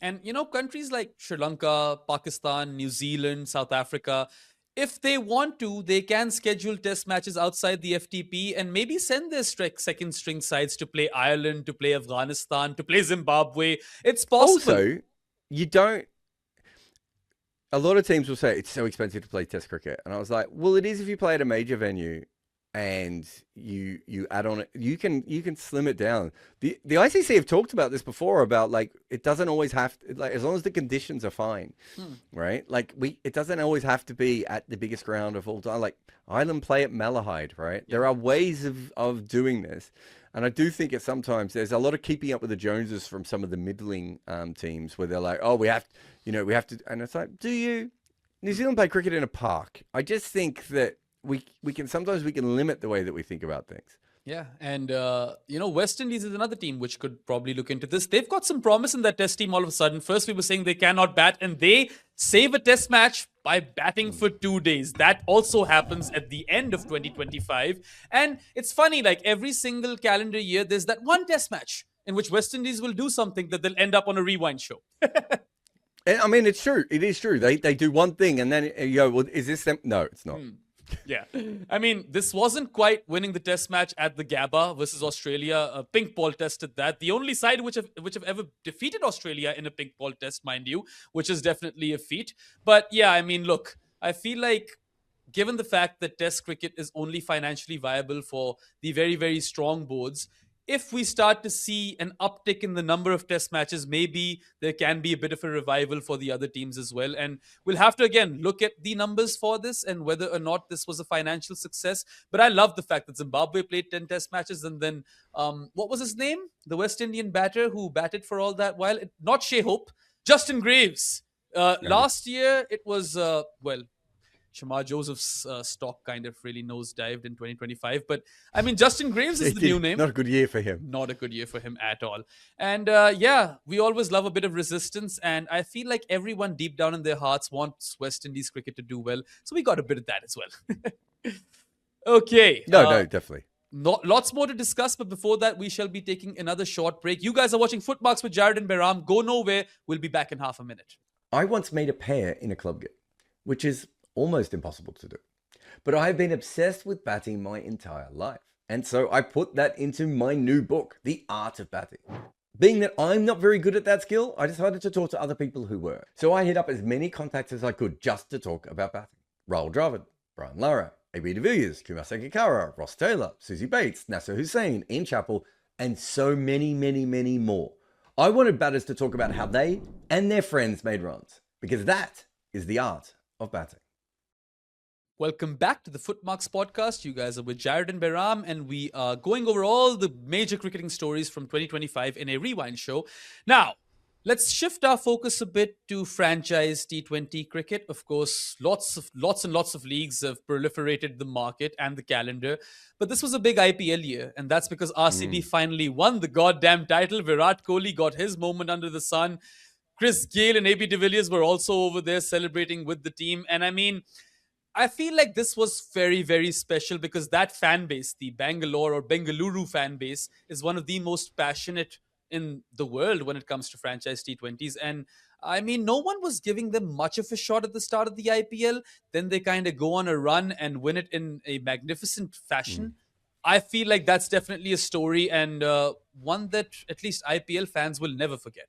And, countries like Sri Lanka, Pakistan, New Zealand, South Africa... If they want to, they can schedule test matches outside the FTP and maybe send their second string sides to play Ireland, to play Afghanistan, to play Zimbabwe. It's possible. Also, a lot of teams will say it's so expensive to play test cricket. And I was like, well, it is if you play at a major venue and you add on it, you can slim it down. The ICC have talked about this before, about like it doesn't always have to, like, as long as the conditions are fine, right? Like it doesn't always have to be at the biggest ground of all time. Like Ireland play at Malahide, right? There are ways of doing this, and I do think sometimes there's a lot of keeping up with the Joneses from some of the middling teams where they're like, oh, we have to, and it's like, do you? New Zealand play cricket in a park. I just think that we can limit the way that we think about things. Yeah, and West Indies is another team which could probably look into this. They've got some promise in that test team all of a sudden. First we were saying they cannot bat, and they save a test match by batting for 2 days. That also happens at the end of 2025. And it's funny, like every single calendar year, there's that one test match in which West Indies will do something that they'll end up on a rewind show. I mean, it's true. It is true. They do one thing and then you go, well, is this them? No, it's not. Yeah. I mean, this wasn't quite winning the test match at the Gabba versus Australia. A pink ball test at that. The only side which have ever defeated Australia in a pink ball test, mind you, which is definitely a feat. But yeah, I mean, look, I feel like given the fact that test cricket is only financially viable for the very, very strong boards, if we start to see an uptick in the number of test matches, maybe there can be a bit of a revival for the other teams as well. And we'll have to, again, look at the numbers for this and whether or not this was a financial success. But I love the fact that Zimbabwe played 10 test matches. And then, what was his name? The West Indian batter who batted for all that while? Not Shea Hope, Justin Graves. Last year, it was, Shamar Joseph's stock kind of really nosedived in 2025. But, I mean, Justin Graves is the new name. Not a good year for him. Not a good year for him at all. And, we always love a bit of resistance. And I feel like everyone deep down in their hearts wants West Indies cricket to do well. So we got a bit of that as well. Okay. No, definitely. Lots more to discuss, but before that, we shall be taking another short break. You guys are watching Footmarks with Jarrod and Behram. Go nowhere. We'll be back in half a minute. I once made a pair in a club game, which is almost impossible to do. But I have been obsessed with batting my entire life. And so I put that into my new book, The Art of Batting. Being that I'm not very good at that skill, I decided to talk to other people who were. So I hit up as many contacts as I could just to talk about batting. Rahul Dravid, Brian Lara, AB de Villiers, Kumar Sangakkara, Ross Taylor, Susie Bates, Nasser Hussain, Ian Chappell, and so many, many, many more. I wanted batters to talk about how they and their friends made runs, because that is the art of batting. Welcome back to the Footmarks podcast. You guys are with Jarrod and Behram, and we are going over all the major cricketing stories from 2025 in a rewind show. Now, let's shift our focus a bit to franchise T20 cricket. Of course, lots and lots of leagues have proliferated the market and the calendar, but this was a big IPL year, and that's because RCB finally won the goddamn title. Virat Kohli got his moment under the sun. Chris Gayle and AB de Villiers were also over there celebrating with the team. And I mean, I feel like this was very, very special because that fan base, the Bangalore or Bengaluru fan base, is one of the most passionate in the world when it comes to franchise T20s. And I mean, no one was giving them much of a shot at the start of the IPL. Then they kind of go on a run and win it in a magnificent fashion. I feel like that's definitely a story and one that at least IPL fans will never forget.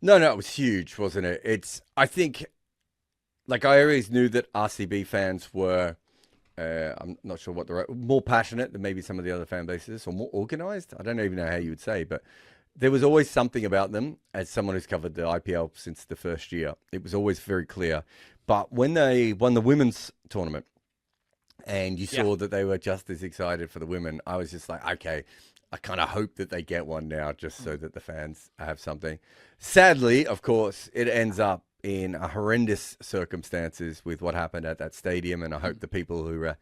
No, it was huge, wasn't it? I think, like, I always knew that RCB fans were, I'm not sure what the right, more passionate than maybe some of the other fan bases, or more organized. I don't even know how you would say, but there was always something about them. As someone who's covered the IPL since the first year, it was always very clear. But when they won the women's tournament, and you saw that they were just as excited for the women, I was just like, okay, I kind of hope that they get one now just so that the fans have something. Sadly, of course, it ends up in horrendous circumstances with what happened at that stadium. And I hope the people who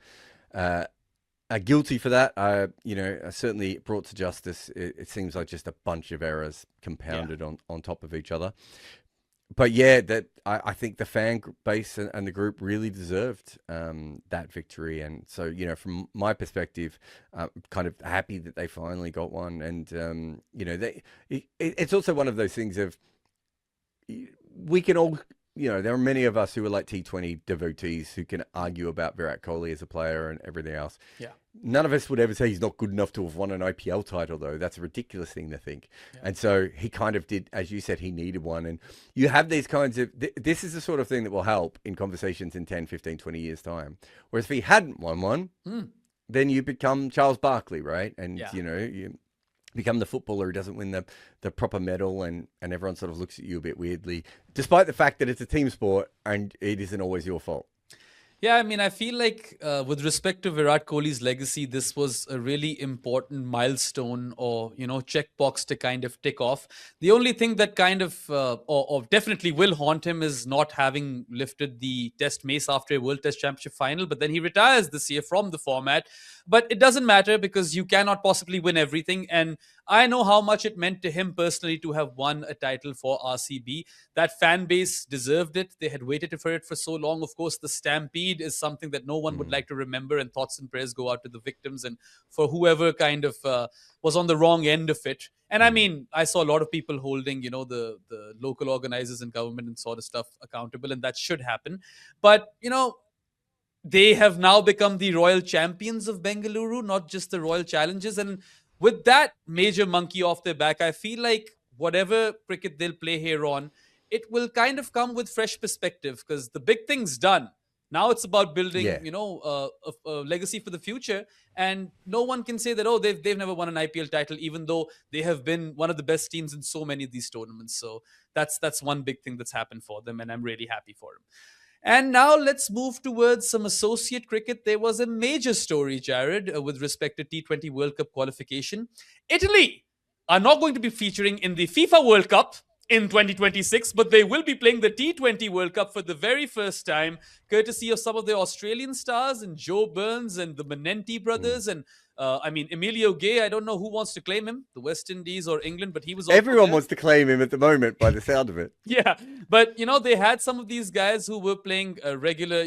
are guilty for that are certainly brought to justice. It seems like just a bunch of errors compounded on top of each other. But yeah, I think the fan base and the group really deserved that victory. And so, from my perspective, I'm kind of happy that they finally got one. And, it's also one of those things of, we can all, there are many of us who are like T20 devotees who can argue about Virat Kohli as a player and everything else. Yeah. None of us would ever say he's not good enough to have won an IPL title, though. That's a ridiculous thing to think. Yeah. And so he kind of did, as you said, he needed one. And you have these kinds of, this is the sort of thing that will help in conversations in 10, 15, 20 years' time. Whereas if he hadn't won one, then you become Charles Barkley, right? And, you become the footballer who doesn't win the proper medal, and everyone sort of looks at you a bit weirdly, despite the fact that it's a team sport and it isn't always your fault. Yeah, I mean, I feel like with respect to Virat Kohli's legacy, this was a really important milestone or, checkbox to kind of tick off. The only thing that kind of, or definitely will haunt him is not having lifted the Test mace after a World Test Championship final, but then he retires this year from the format. But it doesn't matter because you cannot possibly win everything. And I know how much it meant to him personally to have won a title for RCB. That fan base deserved it. They had waited for it for so long. Of course, the stampede is something that no one would like to remember, and thoughts and prayers go out to the victims and for whoever kind of was on the wrong end of it. And I mean, I saw a lot of people holding, the local organizers and government and sort of stuff accountable, and that should happen. But, they have now become the royal champions of Bengaluru, not just the royal challengers. And with that major monkey off their back, I feel like whatever cricket they'll play here on, it will kind of come with fresh perspective because the big thing's done. Now it's about building, a legacy for the future. And no one can say that, they've never won an IPL title, even though they have been one of the best teams in so many of these tournaments. So that's one big thing that's happened for them, and I'm really happy for them. And now let's move towards some associate cricket. There was a major story, Jarrod, with respect to T20 World Cup qualification. Italy are not going to be featuring in the FIFA World Cup in 2026, but they will be playing the T20 World Cup for the very first time, courtesy of some of the Australian stars and Joe Burns and the Menenti brothers. And Emilio Gay, I don't know who wants to claim him, the West Indies or England, but he was everyone wants to claim him at the moment by the sound of it. Yeah, but they had some of these guys who were playing regular,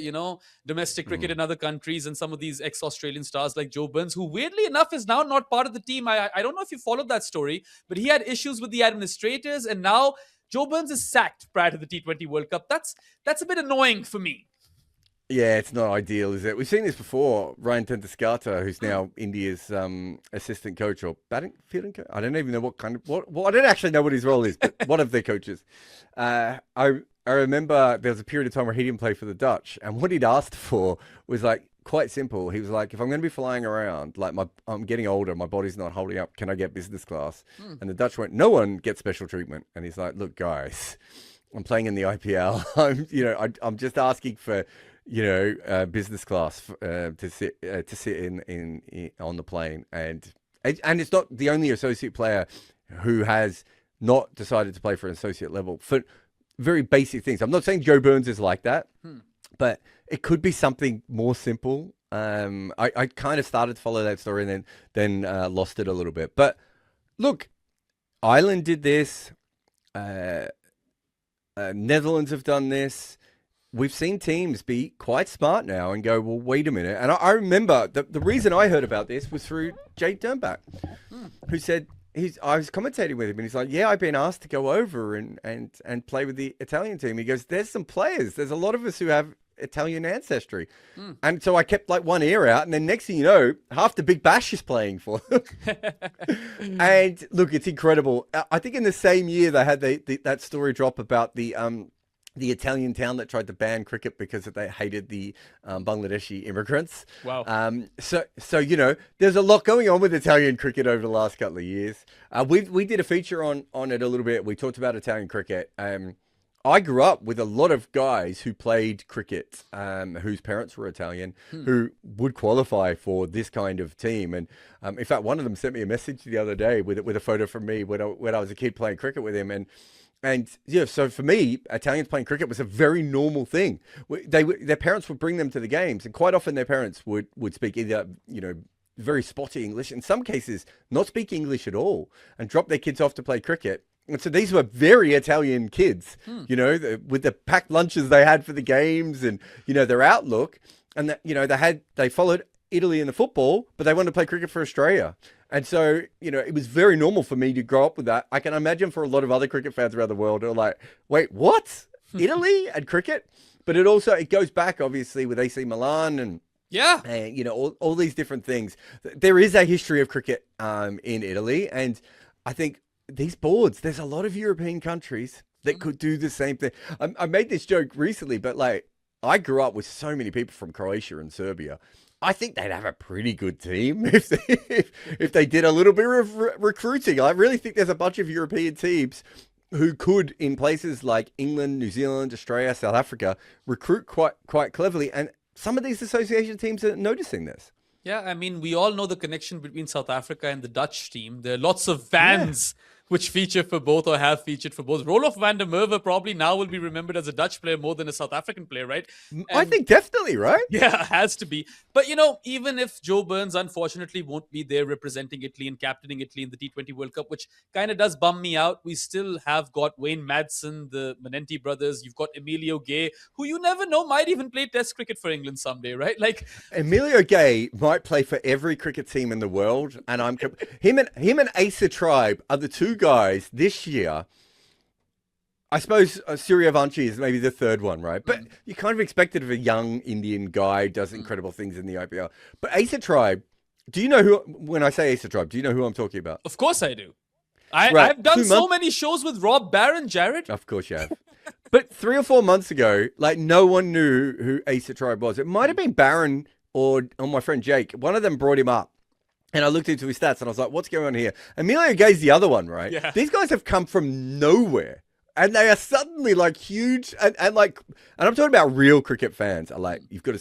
domestic cricket in other countries, and some of these ex-Australian stars like Joe Burns, who weirdly enough is now not part of the team. I don't know if you followed that story, but he had issues with the administrators, and now Joe Burns is sacked prior to the T20 World Cup. That's a bit annoying for me. Yeah, it's not ideal, is it? We've seen this before. Ryan Tendulkar, who's now India's assistant coach or batting, fielding coach. I don't even know what I don't actually know what his role is, but one of their coaches. I remember there was a period of time where he didn't play for the Dutch, and what he'd asked for was like quite simple. He was like, if I'm going to be flying around, like I'm getting older, my body's not holding up, can I get business class? And the Dutch went, no one gets special treatment. And he's like, look, guys, I'm playing in the IPL. I'm just asking for business class to sit in on the plane, and it's not the only associate player who has not decided to play for an associate level for very basic things. I'm not saying Joe Burns is like that, but it could be something more simple. I kind of started to follow that story and then lost it a little bit. But look, Ireland did this. Netherlands have done this. We've seen teams be quite smart now and go, well, wait a minute. And I remember the reason I heard about this was through Jake Dernbach, who said, I was commentating with him and he's like, yeah, I've been asked to go over and play with the Italian team. He goes, there's some players. There's a lot of us who have Italian ancestry. And so I kept like one ear out, and then next thing you know, half the Big Bash is playing for them. And look, it's incredible. I think in the same year they had that story drop about the Italian town that tried to ban cricket because they hated the Bangladeshi immigrants. Wow. So you know, there's a lot going on with Italian cricket over the last couple of years. We did a feature on it a little bit. We talked about Italian cricket. I grew up with a lot of guys who played cricket, whose parents were Italian, who would qualify for this kind of team. And in fact, one of them sent me a message the other day with a photo from me when I was a kid playing cricket with him. And yeah, so for me, Italians playing cricket was a very normal thing. Their parents would bring them to the games, and quite often their parents would speak either, you know, very spotty English, in some cases not speak English at all, and drop their kids off to play cricket. And so these were very Italian kids, you know, with the packed lunches they had for the games, and you know, their outlook, and that, you know, they followed Italy in the football, but they wanted to play cricket for Australia. And so, you know, it was very normal for me to grow up with that. I can imagine for a lot of other cricket fans around the world who are like, wait, what? Italy and cricket? But it goes back, obviously, with AC Milan and, you know, all these different things. There is a history of cricket in Italy. And I think these boards, there's a lot of European countries that could do the same thing. I made this joke recently, but like, I grew up with so many people from Croatia and Serbia. I think they'd have a pretty good team if they did a little bit of recruiting. I really think there's a bunch of European teams who could, in places like England, New Zealand, Australia, South Africa, recruit quite cleverly. And some of these association teams are noticing this. Yeah, I mean, we all know the connection between South Africa and the Dutch team. There are lots of fans which feature for both or have featured for both. Roloff van der Merwe probably now will be remembered as a Dutch player more than a South African player, right? I think definitely, right? Yeah, has to be. But, you know, even if Joe Burns, unfortunately, won't be there representing Italy and captaining Italy in the T20 World Cup, which kind of does bum me out, we still have got Wayne Madsen, the Manenti brothers. You've got Emilio Gay, who you never know might even play Test cricket for England someday, right? Like, Emilio Gay might play for every cricket team in the world, and him and Asa Tribe are the two guys this year. I suppose Suryavanshi is maybe the third one, right? But you kind of expect it of a young Indian guy does incredible things in the IPL. But Asa Tribe, do you know who? When I say Asa Tribe, do you know who I'm talking about? Of course I do. I've done so many shows with Rob Barron, Jarrod. Of course you have. But 3 or 4 months ago, like, no one knew who Asa Tribe was. It might have been Barron or my friend Jake. One of them brought him up. And I looked into his stats and I was like, what's going on here? Emilio Gay's the other one, right? Yeah. These guys have come from nowhere. And they are suddenly like huge. And I'm talking about real cricket fans are like, you've got to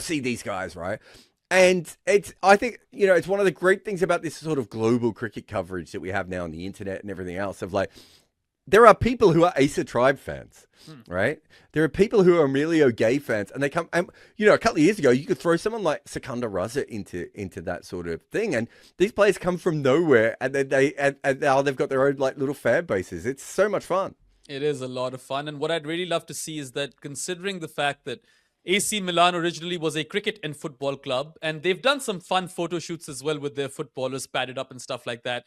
see these guys, right? And I think, you know, it's one of the great things about this sort of global cricket coverage that we have now on the internet and everything else of like, there are people who are Asa Tribe fans, right? There are people who are Emilio Gay fans, and they come. And you know, a couple of years ago, you could throw someone like Sikandar Raza into that sort of thing, and these players come from nowhere, and then and now they've got their own like little fan bases. It's so much fun. It is a lot of fun, and what I'd really love to see is that, considering the fact that AC Milan originally was a cricket and football club, and they've done some fun photo shoots as well with their footballers padded up and stuff like that.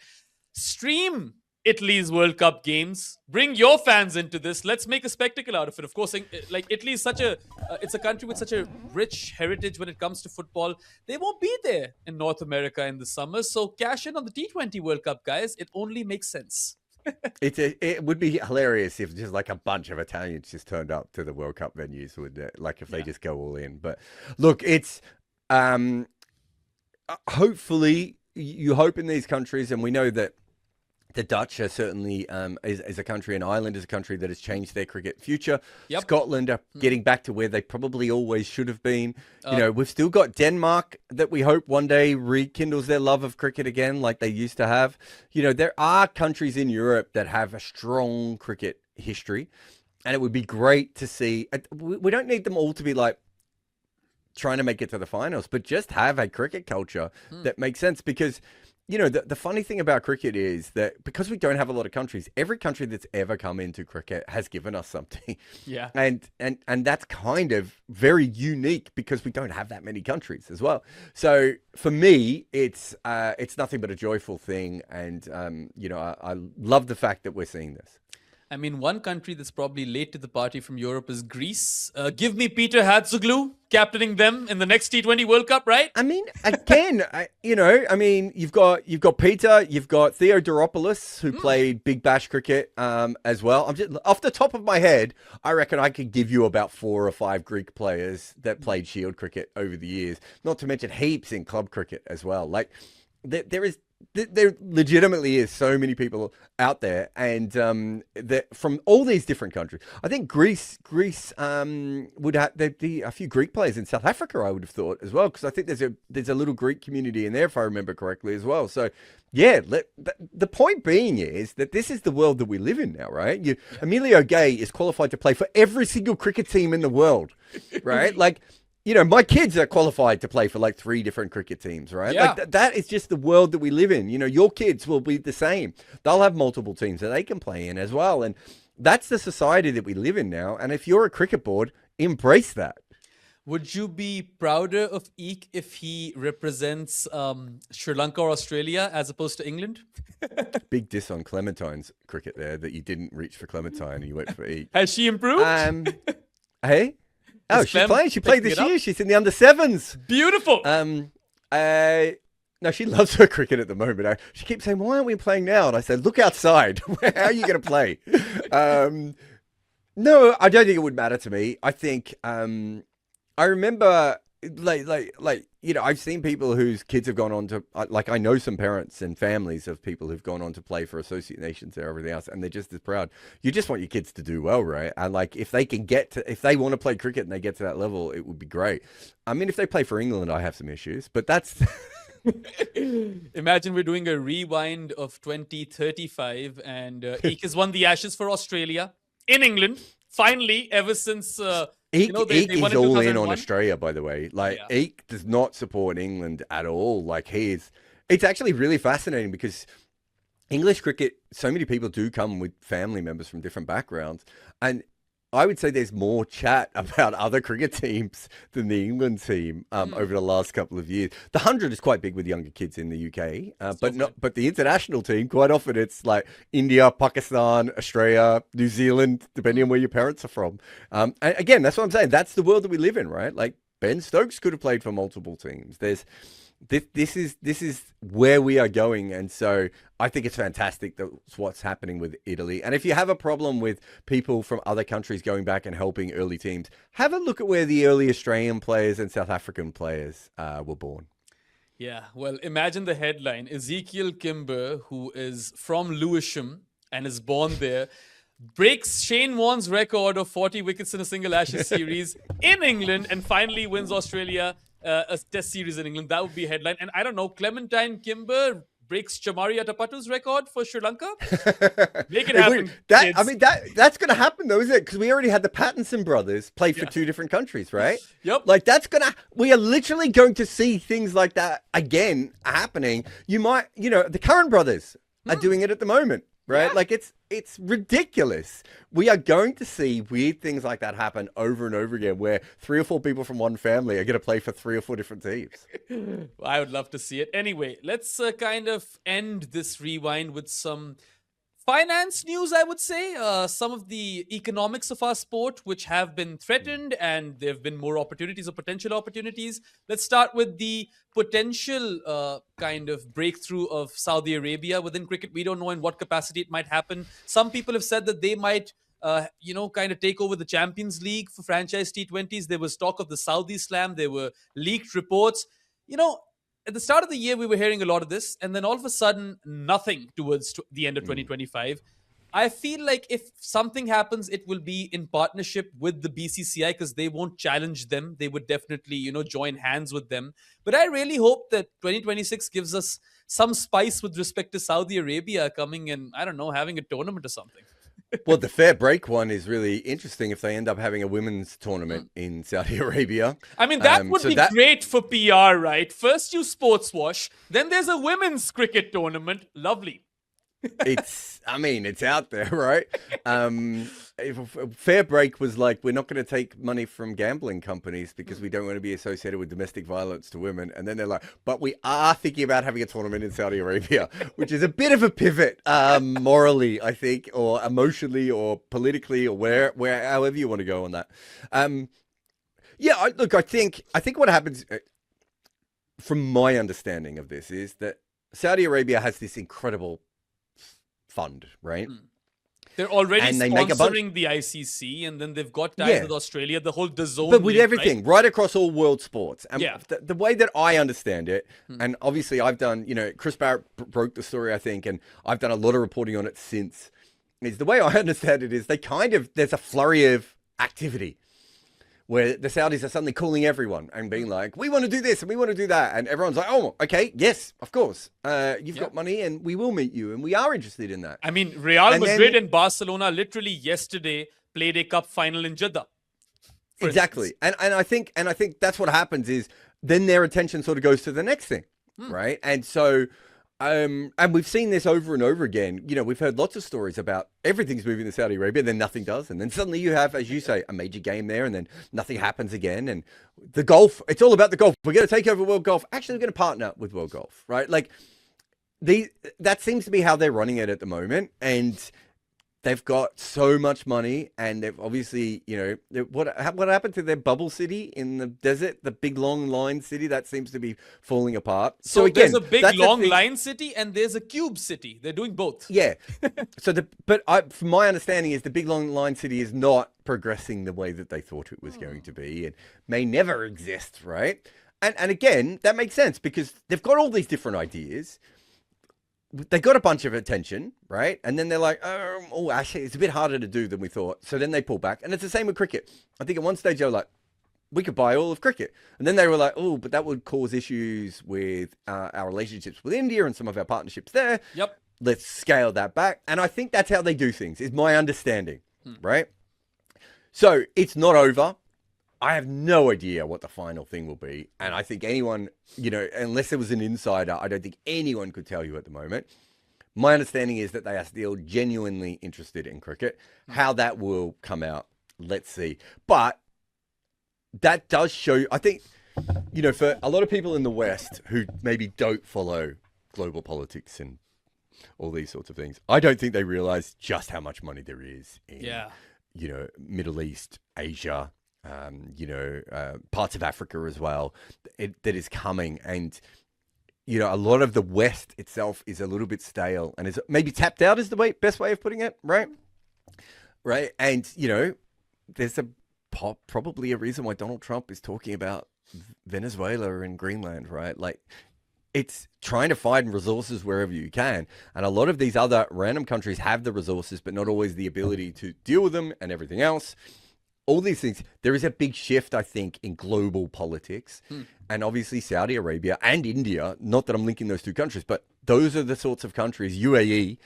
Stream Italy's World Cup games. Bring your fans into this. Let's make a spectacle out of it. Of course, like, Italy is it's a country with such a rich heritage when it comes to football. They won't be there in North America in the summer. So cash in on the T20 World Cup, guys. It only makes sense. It would be hilarious if just like a bunch of Italians just turned up to the World Cup venues, wouldn't it? Like if they just go all in. But look, it's hopefully you hope in these countries, and we know that the Dutch are certainly, is a country, and Ireland is a country that has changed their cricket future. Yep. Scotland are getting back to where they probably always should have been. You know, we've still got Denmark that we hope one day rekindles their love of cricket again like they used to have. You know, there are countries in Europe that have a strong cricket history, and it would be great to see. We don't need them all to be like trying to make it to the finals, but just have a cricket culture that makes sense, because the funny thing about cricket is that because we don't have a lot of countries, every country that's ever come into cricket has given us something. Yeah. And that's kind of very unique because we don't have that many countries as well. So for me, it's nothing but a joyful thing. And, I love the fact that we're seeing this. I mean, one country that's probably late to the party from Europe is Greece. Give me Peter Hatzoglu captaining them in the next T20 World Cup, right? I mean, again, you've got Peter, you've got Theodoropoulos, who played Big Bash cricket as well. I'm just off the top of my head, I reckon I could give you about 4 or 5 Greek players that played Shield cricket over the years. Not to mention heaps in club cricket as well. Like there legitimately is so many people out there, and from all these different countries. I think Greece would have there'd be a few Greek players in South Africa, I would have thought as well, because I think there's a little Greek community in there, if I remember correctly as well. So yeah, the point being is that this is the world that we live in now, right? Emilio Gay is qualified to play for every single cricket team in the world, right? Like, my kids are qualified to play for like 3 different cricket teams, right? Yeah. Like that is just the world that we live in. Your kids will be the same. They'll have multiple teams that they can play in as well. And that's the society that we live in now. And if you're a cricket board, embrace that. Would you be prouder of Eek if he represents Sri Lanka or Australia as opposed to England? Big diss on Clementine's cricket there, that you didn't reach for Clementine and you went for Eek. Has she improved? Hey? Oh, she's Clem playing. She played picking this it up? year. She's in the under-7s. Beautiful. No, she loves her cricket at the moment. She keeps saying, "Why aren't we playing now?" And I said, "Look outside. How are you going to play?" No, I don't think it would matter to me. I think I remember I've seen people whose kids have gone on to, I know some parents and families of people who've gone on to play for associate nations and everything else, and they're just as proud. You just want your kids to do well, right? And if they want to play cricket and they get to that level, it would be great. I mean, if they play for England, I have some issues, but that's... Imagine we're doing a rewind of 2035 and Eek has won the Ashes for Australia in England, finally, ever since... Eek they won is all in 2001. on Australia, by the way. Eek does not support England at all. It's actually really fascinating because English cricket, so many people do come with family members from different backgrounds. And I would say there's more chat about other cricket teams than the England team over the last couple of years. The 100 is quite big with younger kids in the UK, but the international team, quite often it's like India, Pakistan, Australia, New Zealand, depending on where your parents are from. And again, that's what I'm saying. That's the world that we live in, right? Like Ben Stokes could have played for multiple teams. This is where we are going, and so I think it's fantastic that's what's happening with Italy. And if you have a problem with people from other countries going back and helping early teams, have a look at where the early Australian players and South African players were born. Yeah, well, imagine the headline. Ezekiel Kimber, who is from Lewisham and is born there, breaks Shane Warne's record of 40 wickets in a single Ashes series in England and finally wins Australia a test series in England. That would be a headline. And I don't know, Clementine Kimber breaks Chamari Atapatu's record for Sri Lanka? Make it happen, kids. I mean, that's going to happen though, isn't it? Because we already had the Pattinson brothers play for 2 different countries, right? Yep. Like we are literally going to see things like that again happening. You might, the Curran brothers are doing it at the moment. Right? Yeah. Like it's ridiculous. We are going to see weird things like that happen over and over again where 3 or 4 people from one family are going to play for 3 or 4 different teams. I would love to see it. Anyway, let's kind of end this rewind with some finance news, I would say. Some of the economics of our sport, which have been threatened, and there have been more opportunities or potential opportunities. Let's start with the potential kind of breakthrough of Saudi Arabia within cricket. We don't know in what capacity it might happen. Some people have said that they might, kind of take over the Champions League for franchise T20s. There was talk of the Saudi Slam. There were leaked reports. At the start of the year, we were hearing a lot of this, and then all of a sudden, nothing towards the end of 2025. I feel like if something happens, it will be in partnership with the BCCI because they won't challenge them. They would definitely, join hands with them. But I really hope that 2026 gives us some spice with respect to Saudi Arabia coming and, I don't know, having a tournament or something. Well, the fair break one is really interesting if they end up having a women's tournament in Saudi Arabia. I mean, that would so be great for PR, right? First you sports wash, then there's a women's cricket tournament. Lovely. I mean, it's out there, right? Fair break was like, we're not going to take money from gambling companies because we don't want to be associated with domestic violence to women. And then they're like, but we are thinking about having a tournament in Saudi Arabia, which is a bit of a pivot, morally, I think, or emotionally, or politically, or where, however you want to go on that. Look, I think what happens, from my understanding of this, is that Saudi Arabia has this incredible fund, right? They're already sponsoring the ICC, and then they've got ties with Australia, the whole DAZN. But with link, everything, right across all world sports. And the way that I understand it, and obviously I've done, Chris Barrett broke the story, I think, and I've done a lot of reporting on it since, is the way I understand it is there's a flurry of activity where the Saudis are suddenly calling everyone and being like, we want to do this and we want to do that. And everyone's like, oh, okay, yes, of course. You've got money and we will meet you and we are interested in that. I mean, Real Madrid and Barcelona literally yesterday played a cup final in Jeddah. Exactly. And I think that's what happens is then their attention sort of goes to the next thing, right? And so... and we've seen this over and over again. We've heard lots of stories about everything's moving to Saudi Arabia, then nothing does. And then suddenly you have, as you say, a major game there, and then nothing happens again. And the golf, it's all about the golf. We're going to take over World Golf. Actually, we're going to partner with World Golf, right? Like, that seems to be how they're running it at the moment. And they've got so much money, and they've obviously, what happened to their bubble city in the desert, the big long line city that seems to be falling apart. So again, there's a big long line city and there's a cube city. They're doing both. Yeah. From my understanding is the big long line city is not progressing the way that they thought it was going to be, and may never exist, right? And again, that makes sense because they've got all these different ideas. They got a bunch of attention, right? And then they're like, oh, actually, it's a bit harder to do than we thought. So then they pull back. And it's the same with cricket. I think at one stage they were like, we could buy all of cricket. And then they were like, oh, but that would cause issues with our relationships with India and some of our partnerships there. Yep. Let's scale that back. And I think that's how they do things, is my understanding, right? So it's not over. I have no idea what the final thing will be. And I think anyone, unless there was an insider, I don't think anyone could tell you at the moment. My understanding is that they are still genuinely interested in cricket. How that will come out, let's see. But that does show, I think, for a lot of people in the West who maybe don't follow global politics and all these sorts of things, I don't think they realize just how much money there is in, Middle East, Asia, parts of Africa as well, that is coming. And, a lot of the West itself is a little bit stale and is maybe tapped out is the best way of putting it, right? Right. And, there's probably a reason why Donald Trump is talking about Venezuela and Greenland, right? Like, it's trying to find resources wherever you can. And a lot of these other random countries have the resources, but not always the ability to deal with them and everything else. All these things, there is a big shift, I think, in global politics. And obviously Saudi Arabia and India, not that I'm linking those two countries, but those are the sorts of countries, UAE,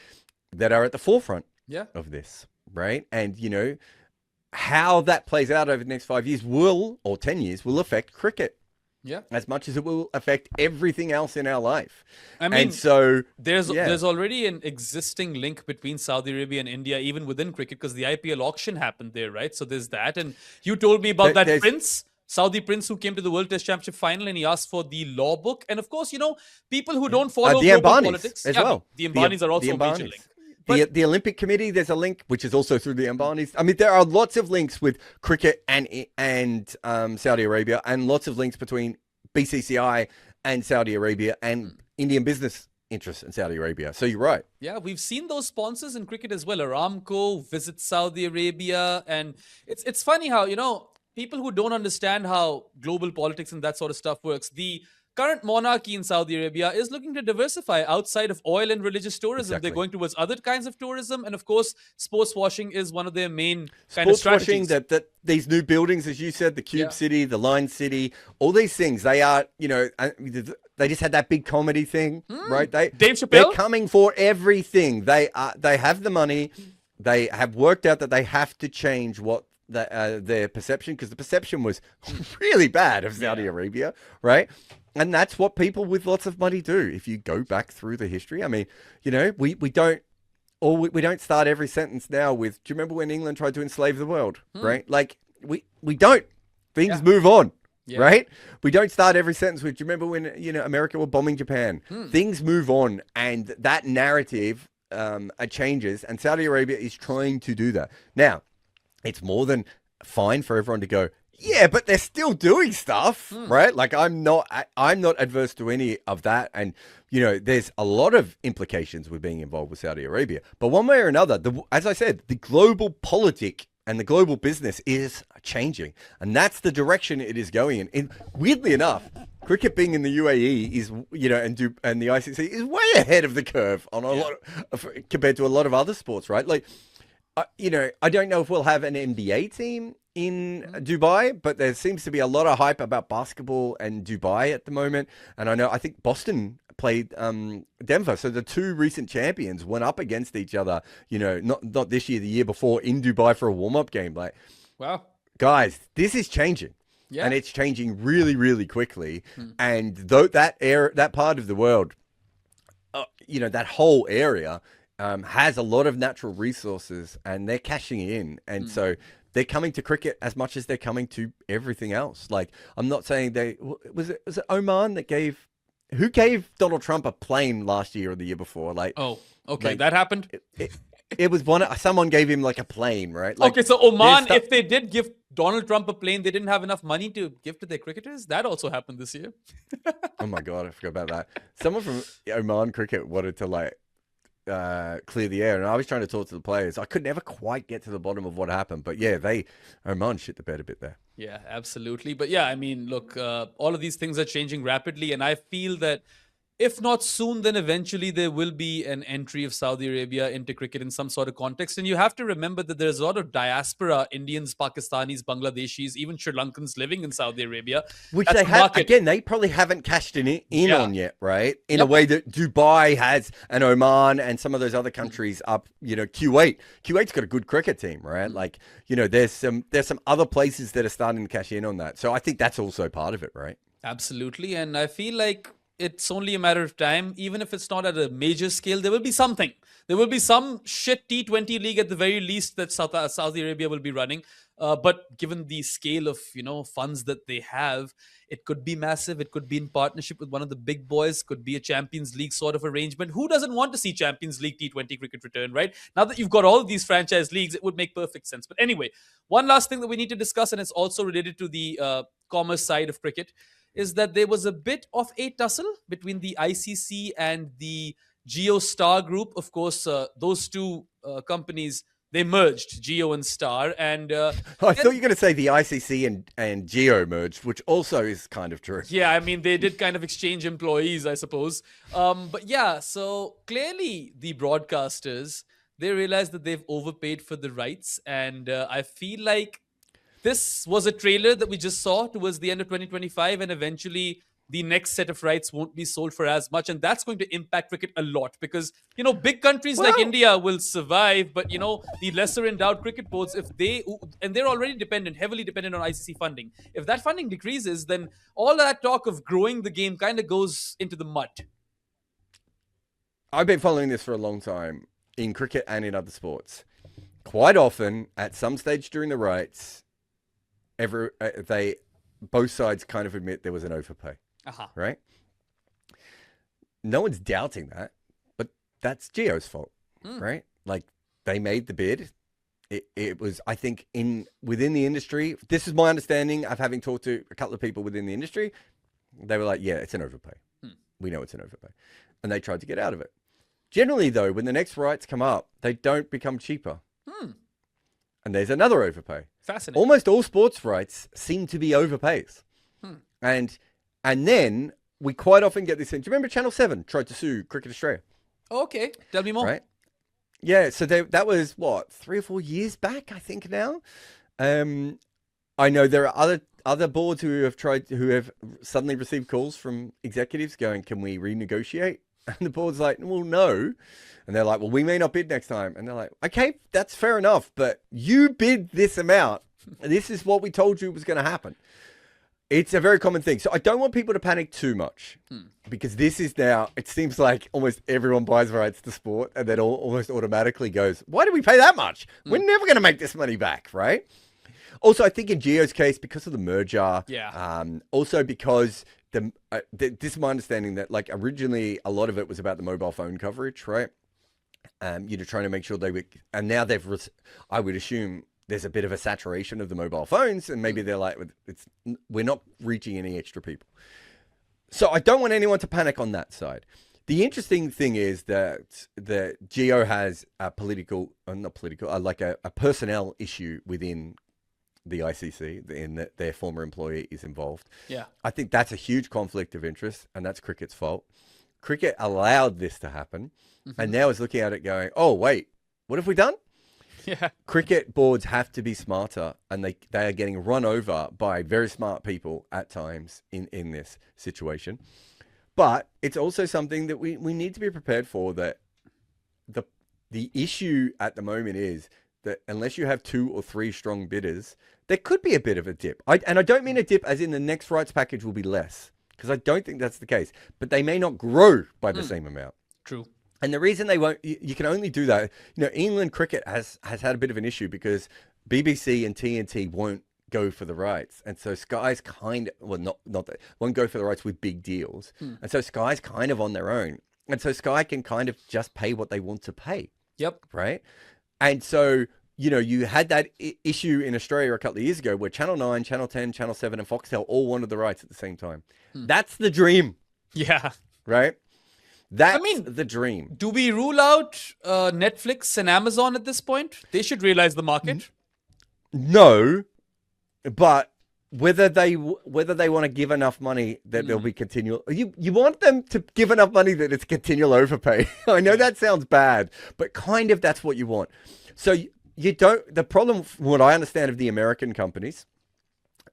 that are at the forefront of this, right? And, how that plays out over the next 5 years or 10 years will affect cricket. Yeah, as much as it will affect everything else in our life. I mean, and so there's already an existing link between Saudi Arabia and India, even within cricket, because the IPL auction happened there, right? So there's that. And you told me about that prince, Saudi prince, who came to the World Test Championship final, and he asked for the law book. And of course, people who don't follow the global Ambanis politics as well. The Ambanis are also a major link. The Olympic Committee, there's a link, which is also through the Ambanis. I mean, there are lots of links with cricket and Saudi Arabia, and lots of links between BCCI and Saudi Arabia and Indian business interests in Saudi Arabia. So you're right. Yeah, we've seen those sponsors in cricket as well. Aramco visits Saudi Arabia. And it's funny how, people who don't understand how global politics and that sort of stuff works, the current monarchy in Saudi Arabia is looking to diversify outside of oil and religious tourism. Exactly. They're going towards other kinds of tourism. And of course, sports washing is one of their main kind of strategies. Sports washing, that these new buildings, as you said, the Cube City, the Line City, all these things, they are, they just had that big comedy thing, right? Dave Chappelle? They're coming for everything. They have the money. They have worked out that they have to change what their perception, because the perception was really bad of Saudi Arabia, right? And that's what people with lots of money do. If you go back through the history, I mean, you know, we don't start every sentence now with, do you remember when England tried to enslave the world, right? Like, we don't. Things move on, right? We don't start every sentence with, do you remember when, you know, America were bombing Japan? Things move on, and that narrative changes, and Saudi Arabia is trying to do that. Now, it's more than fine for everyone to go, yeah, but they're still doing stuff, right? Like, I'm not adverse to any of that. And, you know, there's a lot of implications with being involved with Saudi Arabia. But one way or another, as I said, the global politic and the global business is changing. And that's the direction it is going in. And weirdly enough, cricket being in the UAE is, you know, and the ICC is way ahead of the curve on a lot compared to a lot of other sports, right? Like, you know, I don't know if we'll have an NBA team in Dubai, but there seems to be a lot of hype about basketball and Dubai at the moment. And I think Boston played Denver. So the two recent champions went up against each other, you know, not this year, the year before, in Dubai for a warm-up game. Like, wow, guys, this is changing. Yeah. And it's changing really, really quickly. And though that part of the world, you know, that whole area has a lot of natural resources, and they're cashing in. And so they're coming to cricket as much as they're coming to everything else. Like, I'm not saying was it Oman that gave Donald Trump a plane last year or the year before? Like, oh, okay, like, that happened. It was someone gave him like a plane, right? Like, okay, so Oman, if they did give Donald Trump a plane, they didn't have enough money to give to their cricketers. That also happened this year. Oh my God, I forgot about that. Someone from Oman cricket wanted to like clear the air, and I was trying to talk to the players. I could never quite get to the bottom of what happened, but yeah, Oman shit the bed a bit there. Yeah, absolutely. But yeah, I mean, look, all of these things are changing rapidly, and I feel that if not soon, then eventually there will be an entry of Saudi Arabia into cricket in some sort of context. And you have to remember that there's a lot of diaspora, Indians, Pakistanis, Bangladeshis, even Sri Lankans living in Saudi Arabia. Which they have, again, they probably haven't cashed in on yet, right? In a way that Dubai has, and Oman and some of those other countries up, you know, Kuwait. Kuwait's got a good cricket team, right? Like, you know, there's some other places that are starting to cash in on that. So I think that's also part of it, right? Absolutely. And I feel like it's only a matter of time. Even if it's not at a major scale, there will be something. There will be some shit T20 league at the very least that Saudi Arabia will be running. But given the scale of, you know, funds that they have, it could be massive. It could be in partnership with one of the big boys. Could be a Champions League sort of arrangement. Who doesn't want to see Champions League T20 cricket return, right? Now that you've got all of these franchise leagues, it would make perfect sense. But anyway, one last thing that we need to discuss, and it's also related to the commerce side of cricket, is that there was a bit of a tussle between the ICC and the Geo Star Group. Of course, those two companies, they merged, Geo and Star. And I thought you were going to say the ICC and Geo merged, which also is kind of true. Yeah, I mean, they did kind of exchange employees, I suppose. But yeah, so clearly the broadcasters, they realized that they've overpaid for the rights. And I feel like this was a trailer that we just saw towards the end of 2025, and eventually the next set of rights won't be sold for as much, and that's going to impact cricket a lot because, you know, big countries like India will survive, but, you know, the lesser endowed cricket boards, and they're already heavily dependent on ICC funding. If that funding decreases, then all that talk of growing the game kind of goes into the mud. I've been following this for a long time in cricket and in other sports. Quite often, at some stage during the rights, both sides kind of admit there was an overpay, right? No one's doubting that, but that's Geo's fault, right? Like, they made the bid. It was, I think, within the industry. This is my understanding of having talked to a couple of people within the industry. They were like, "Yeah, it's an overpay. We know it's an overpay," and they tried to get out of it. Generally, though, when the next rights come up, they don't become cheaper. And there's another overpay. Fascinating. Almost all sports rights seem to be overpays. And then we quite often get this in. Do you remember Channel 7 tried to sue Cricket Australia? Okay. Tell me more. Right? Yeah, so that was, 3 or 4 years back, I think now. I know there are other boards who have suddenly received calls from executives going, "Can we renegotiate And the board's like, well, no. And they're like, well, we may not bid next time. And they're like, okay, that's fair enough, but you bid this amount. This is what we told you was going to happen. It's a very common thing. So I don't want people to panic too much because this is now, it seems like almost everyone buys rights to sport and then almost automatically goes, why did we pay that much? We're never going to make this money back, right? Also, I think in Gio's case, because of the merger, also because this is my understanding that like originally a lot of it was about the mobile phone coverage, right? Trying to make sure they were, and now I would assume there's a bit of a saturation of the mobile phones, and maybe they're like, we're not reaching any extra people. So I don't want anyone to panic on that side. The interesting thing is that Gio has a personnel issue within the ICC, in that their former employee is involved. Yeah. I think that's a huge conflict of interest, and that's cricket's fault. Cricket allowed this to happen, and now is looking at it going, oh, wait, what have we done? Yeah. Cricket boards have to be smarter, and they are getting run over by very smart people at times in this situation. But it's also something that we need to be prepared for, that the issue at the moment is that unless you have 2 or 3 strong bidders, there could be a bit of a dip. And I don't mean a dip as in the next rights package will be less, because I don't think that's the case. But they may not grow by the same amount. True. And the reason they won't, you can only do that, England cricket has had a bit of an issue because BBC and TNT won't go for the rights. And so Sky's not that, won't go for the rights with big deals. And so Sky's kind of on their own. And so Sky can kind of just pay what they want to pay. Yep. Right. And so, you had that issue in Australia a couple of years ago where Channel 9, Channel 10, Channel 7 and Foxtel all wanted the rights at the same time. That's the dream. Yeah. Right. That's the dream. Do we rule out Netflix and Amazon at this point? They should realize the market. No, but whether they want to give enough money that there'll be continual. You want them to give enough money that it's continual overpay. I know that sounds bad, but kind of that's what you want. So you don't. The problem, from what I understand of the American companies,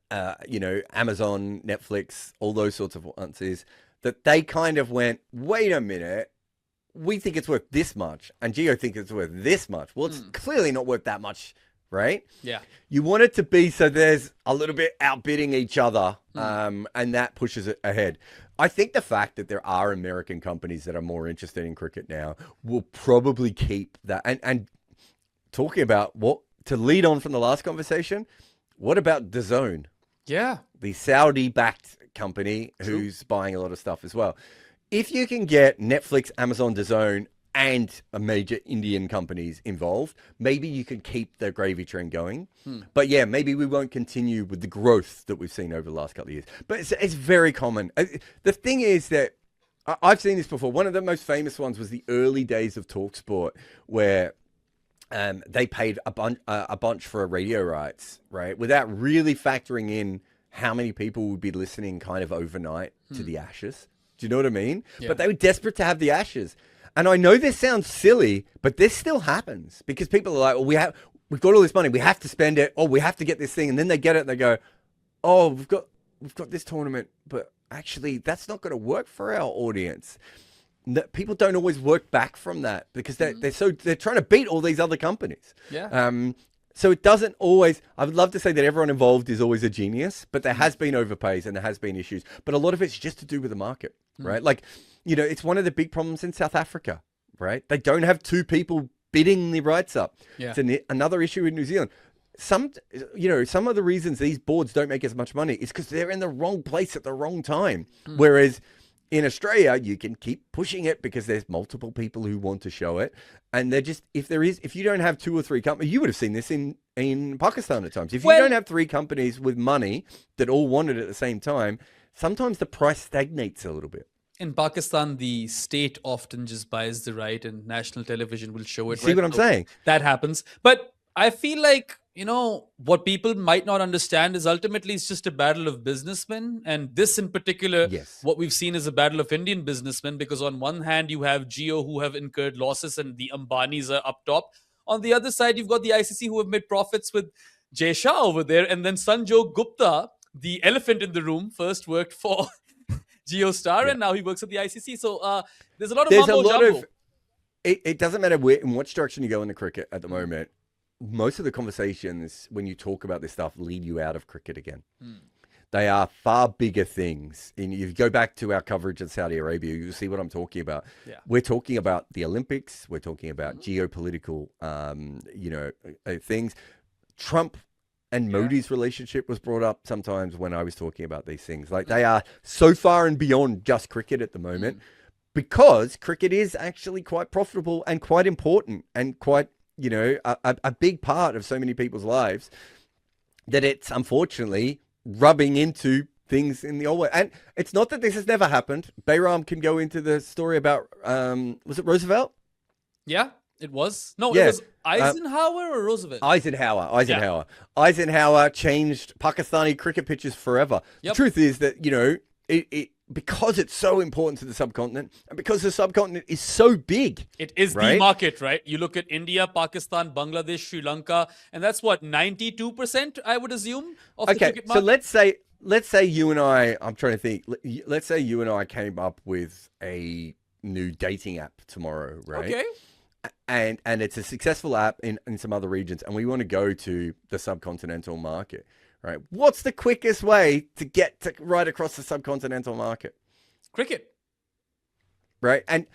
Amazon, Netflix, all those sorts of ones, is that they kind of went, wait a minute, we think it's worth this much, and Gio thinks it's worth this much. Well, it's clearly not worth that much, right? Yeah. You want it to be so there's a little bit outbidding each other, and that pushes it ahead. I think the fact that there are American companies that are more interested in cricket now will probably keep that. And talking about to lead on from the last conversation, what about DAZN? Yeah. The Saudi-backed company who's buying a lot of stuff as well. If you can get Netflix, Amazon, DAZN, and a major Indian companies involved, maybe you can keep the gravy train going. But yeah, maybe we won't continue with the growth that we've seen over the last couple of years. But it's very common. The thing is that I've seen this before. One of the most famous ones was the early days of TalkSport, where they paid a bunch for radio rights, right? Without really factoring in how many people would be listening kind of overnight to the Ashes. Do you know what I mean? Yeah. But they were desperate to have the Ashes. And I know this sounds silly, but this still happens because people are like, well, we've got all this money. We have to spend it. Oh, we have to get this thing. And then they get it and they go, oh, we've got this tournament, but actually that's not going to work for our audience. People don't always work back from that because they're trying to beat all these other companies. Yeah. So it doesn't always, I would love to say that everyone involved is always a genius, but there has been overpays and there has been issues. But a lot of it's just to do with the market, right? Like, it's one of the big problems in South Africa, right? They don't have 2 people bidding the rights up. Yeah. It's another issue in New Zealand. Some of the reasons these boards don't make as much money is because they're in the wrong place at the wrong time. Whereas in Australia, you can keep pushing it because there's multiple people who want to show it. And they're just, if you don't have 2 or 3 companies, you would have seen this in Pakistan at times. If you don't have 3 companies with money that all want it at the same time, sometimes the price stagnates a little bit. In Pakistan, the state often just buys the right and national television will show it. See what I'm saying? That happens. But I feel like, what people might not understand is ultimately it's just a battle of businessmen. And this in particular, what we've seen is a battle of Indian businessmen, because on one hand, you have Jio who have incurred losses and the Ambanis are up top. On the other side, you've got the ICC who have made profits with Jay Shah over there. And then Sanjog Gupta, the elephant in the room, first worked for GeoStar, and now he works at the ICC. So there's a lot of There's a mumbo lot jumbo. of. It doesn't matter in which direction you go in the cricket at the moment. Most of the conversations when you talk about this stuff lead you out of cricket again. They are far bigger things. And you go back to our coverage in Saudi Arabia, you'll see what I'm talking about. Yeah. We're talking about the Olympics. We're talking about geopolitical, things. Trump and Modi's relationship was brought up sometimes when I was talking about these things. Like they are so far and beyond just cricket at the moment because cricket is actually quite profitable and quite important and quite, a big part of so many people's lives that it's unfortunately rubbing into things in the old way. And it's not that this has never happened. Behram can go into the story about, was it Roosevelt? Yeah, it was. No, Yeah. it was Eisenhower or Roosevelt? Eisenhower. Eisenhower changed Pakistani cricket pitches forever. Yep. The truth is that, it because it's so important to the subcontinent and because the subcontinent is so big. It is the right? market, right? You look at India, Pakistan, Bangladesh, Sri Lanka, and that's what, 92%, I would assume, of the Okay, cricket so market? let's say you and I, I'm trying to think, let's say you and I came up with a new dating app tomorrow, right? Okay. And it's a successful app in some other regions, and we want to go to the subcontinental market, right? What's the quickest way to get to right across the subcontinental market? Cricket. Right. And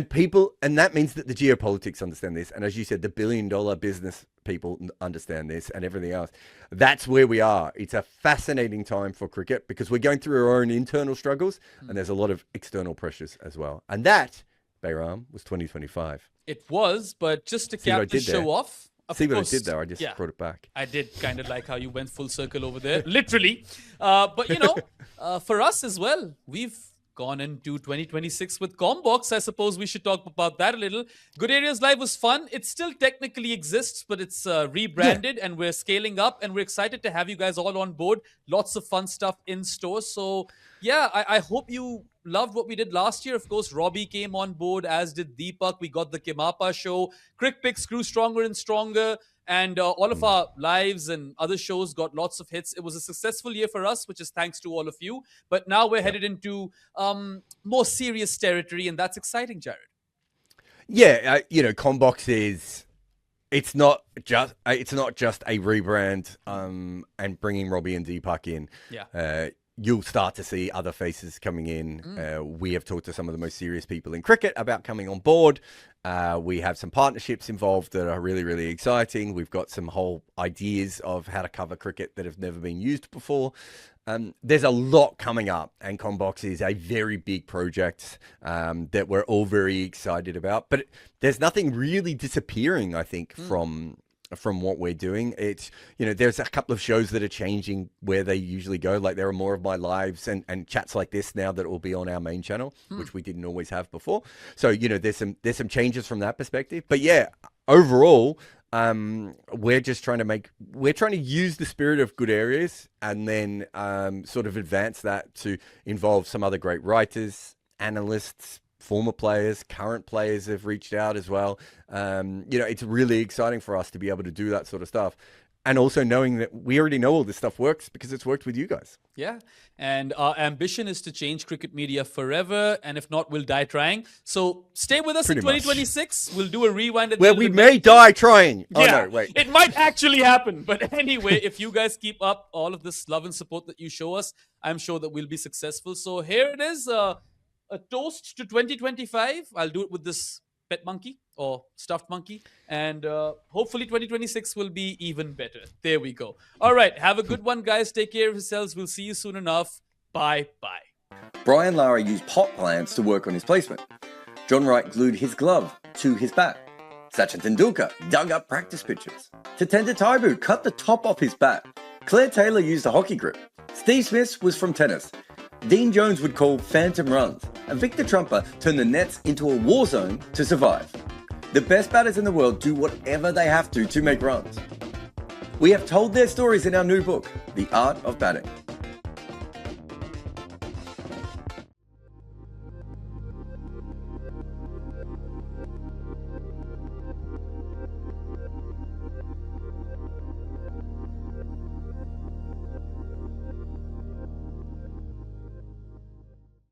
people, and that means that the geopolitics understand this. And as you said, the $1 billion business people understand this and everything else. That's where we are. It's a fascinating time for cricket because we're going through our own internal struggles and there's a lot of external pressures as well. And that, Behram, was 2025. It was, but just to See what I cap the did there? show off. See what I course, did there? I just yeah. brought it back. I did kind of like how you went full circle over there, literally. But for us as well, we've gone into 2026 with Combox. I suppose we should talk about that a little. Good Areas Live was fun. It still technically exists, but it's rebranded and we're scaling up and we're excited to have you guys all on board. Lots of fun stuff in store. So yeah, I hope you loved what we did last year. Of course, Robbie came on board, as did Deepak. We got the Kimapa show. Crick Picks grew stronger and stronger. And all of our lives and other shows got lots of hits. It was a successful year for us, which is thanks to all of you. But now we're headed into more serious territory, and that's exciting, Jarrod. Yeah, Combox is. It's not just a rebrand and bringing Robbie and Deepak in. Yeah. You'll start to see other faces coming in. We have talked to some of the most serious people in cricket about coming on board. We have some partnerships involved that are really, really exciting. We've got some whole ideas of how to cover cricket that have never been used before. There's a lot coming up, and Combox is a very big project that we're all very excited about. But there's nothing really disappearing, I think, from what we're doing. It's, there's a couple of shows that are changing where they usually go. Like there are more of my lives and chats like this now that will be on our main channel, which we didn't always have before. So, there's some changes from that perspective. But yeah, overall, we're trying to use the spirit of Good Areas and then sort of advance that to involve some other great writers, analysts, former players, current players have reached out as well. It's really exciting for us to be able to do that sort of stuff. And also knowing that we already know all this stuff works because it's worked with you guys. Yeah. And our ambition is to change cricket media forever. And if not, we'll die trying. So stay with us Pretty in much. 2026. We'll do a rewind at Where the we end of the may die trying. Oh, Yeah, no, wait. it might actually happen. But anyway, if you guys keep up all of this love and support that you show us, I'm sure that we'll be successful. So here it is, a toast to 2025. I'll do it with this pet monkey or stuffed monkey. And hopefully 2026 will be even better. There we go. All right. Have a good one, guys. Take care of yourselves. We'll see you soon enough. Bye-bye. Brian Lara used pot plants to work on his placement. John Wright glued his glove to his bat. Sachin Tendulkar dug up practice pitches. Tatenda Taibu cut the top off his bat. Claire Taylor used a hockey grip. Steve Smith was from tennis. Dean Jones would call phantom runs. And Victor Trumper turned the nets into a war zone to survive. The best batters in the world do whatever they have to make runs. We have told their stories in our new book, The Art of Batting.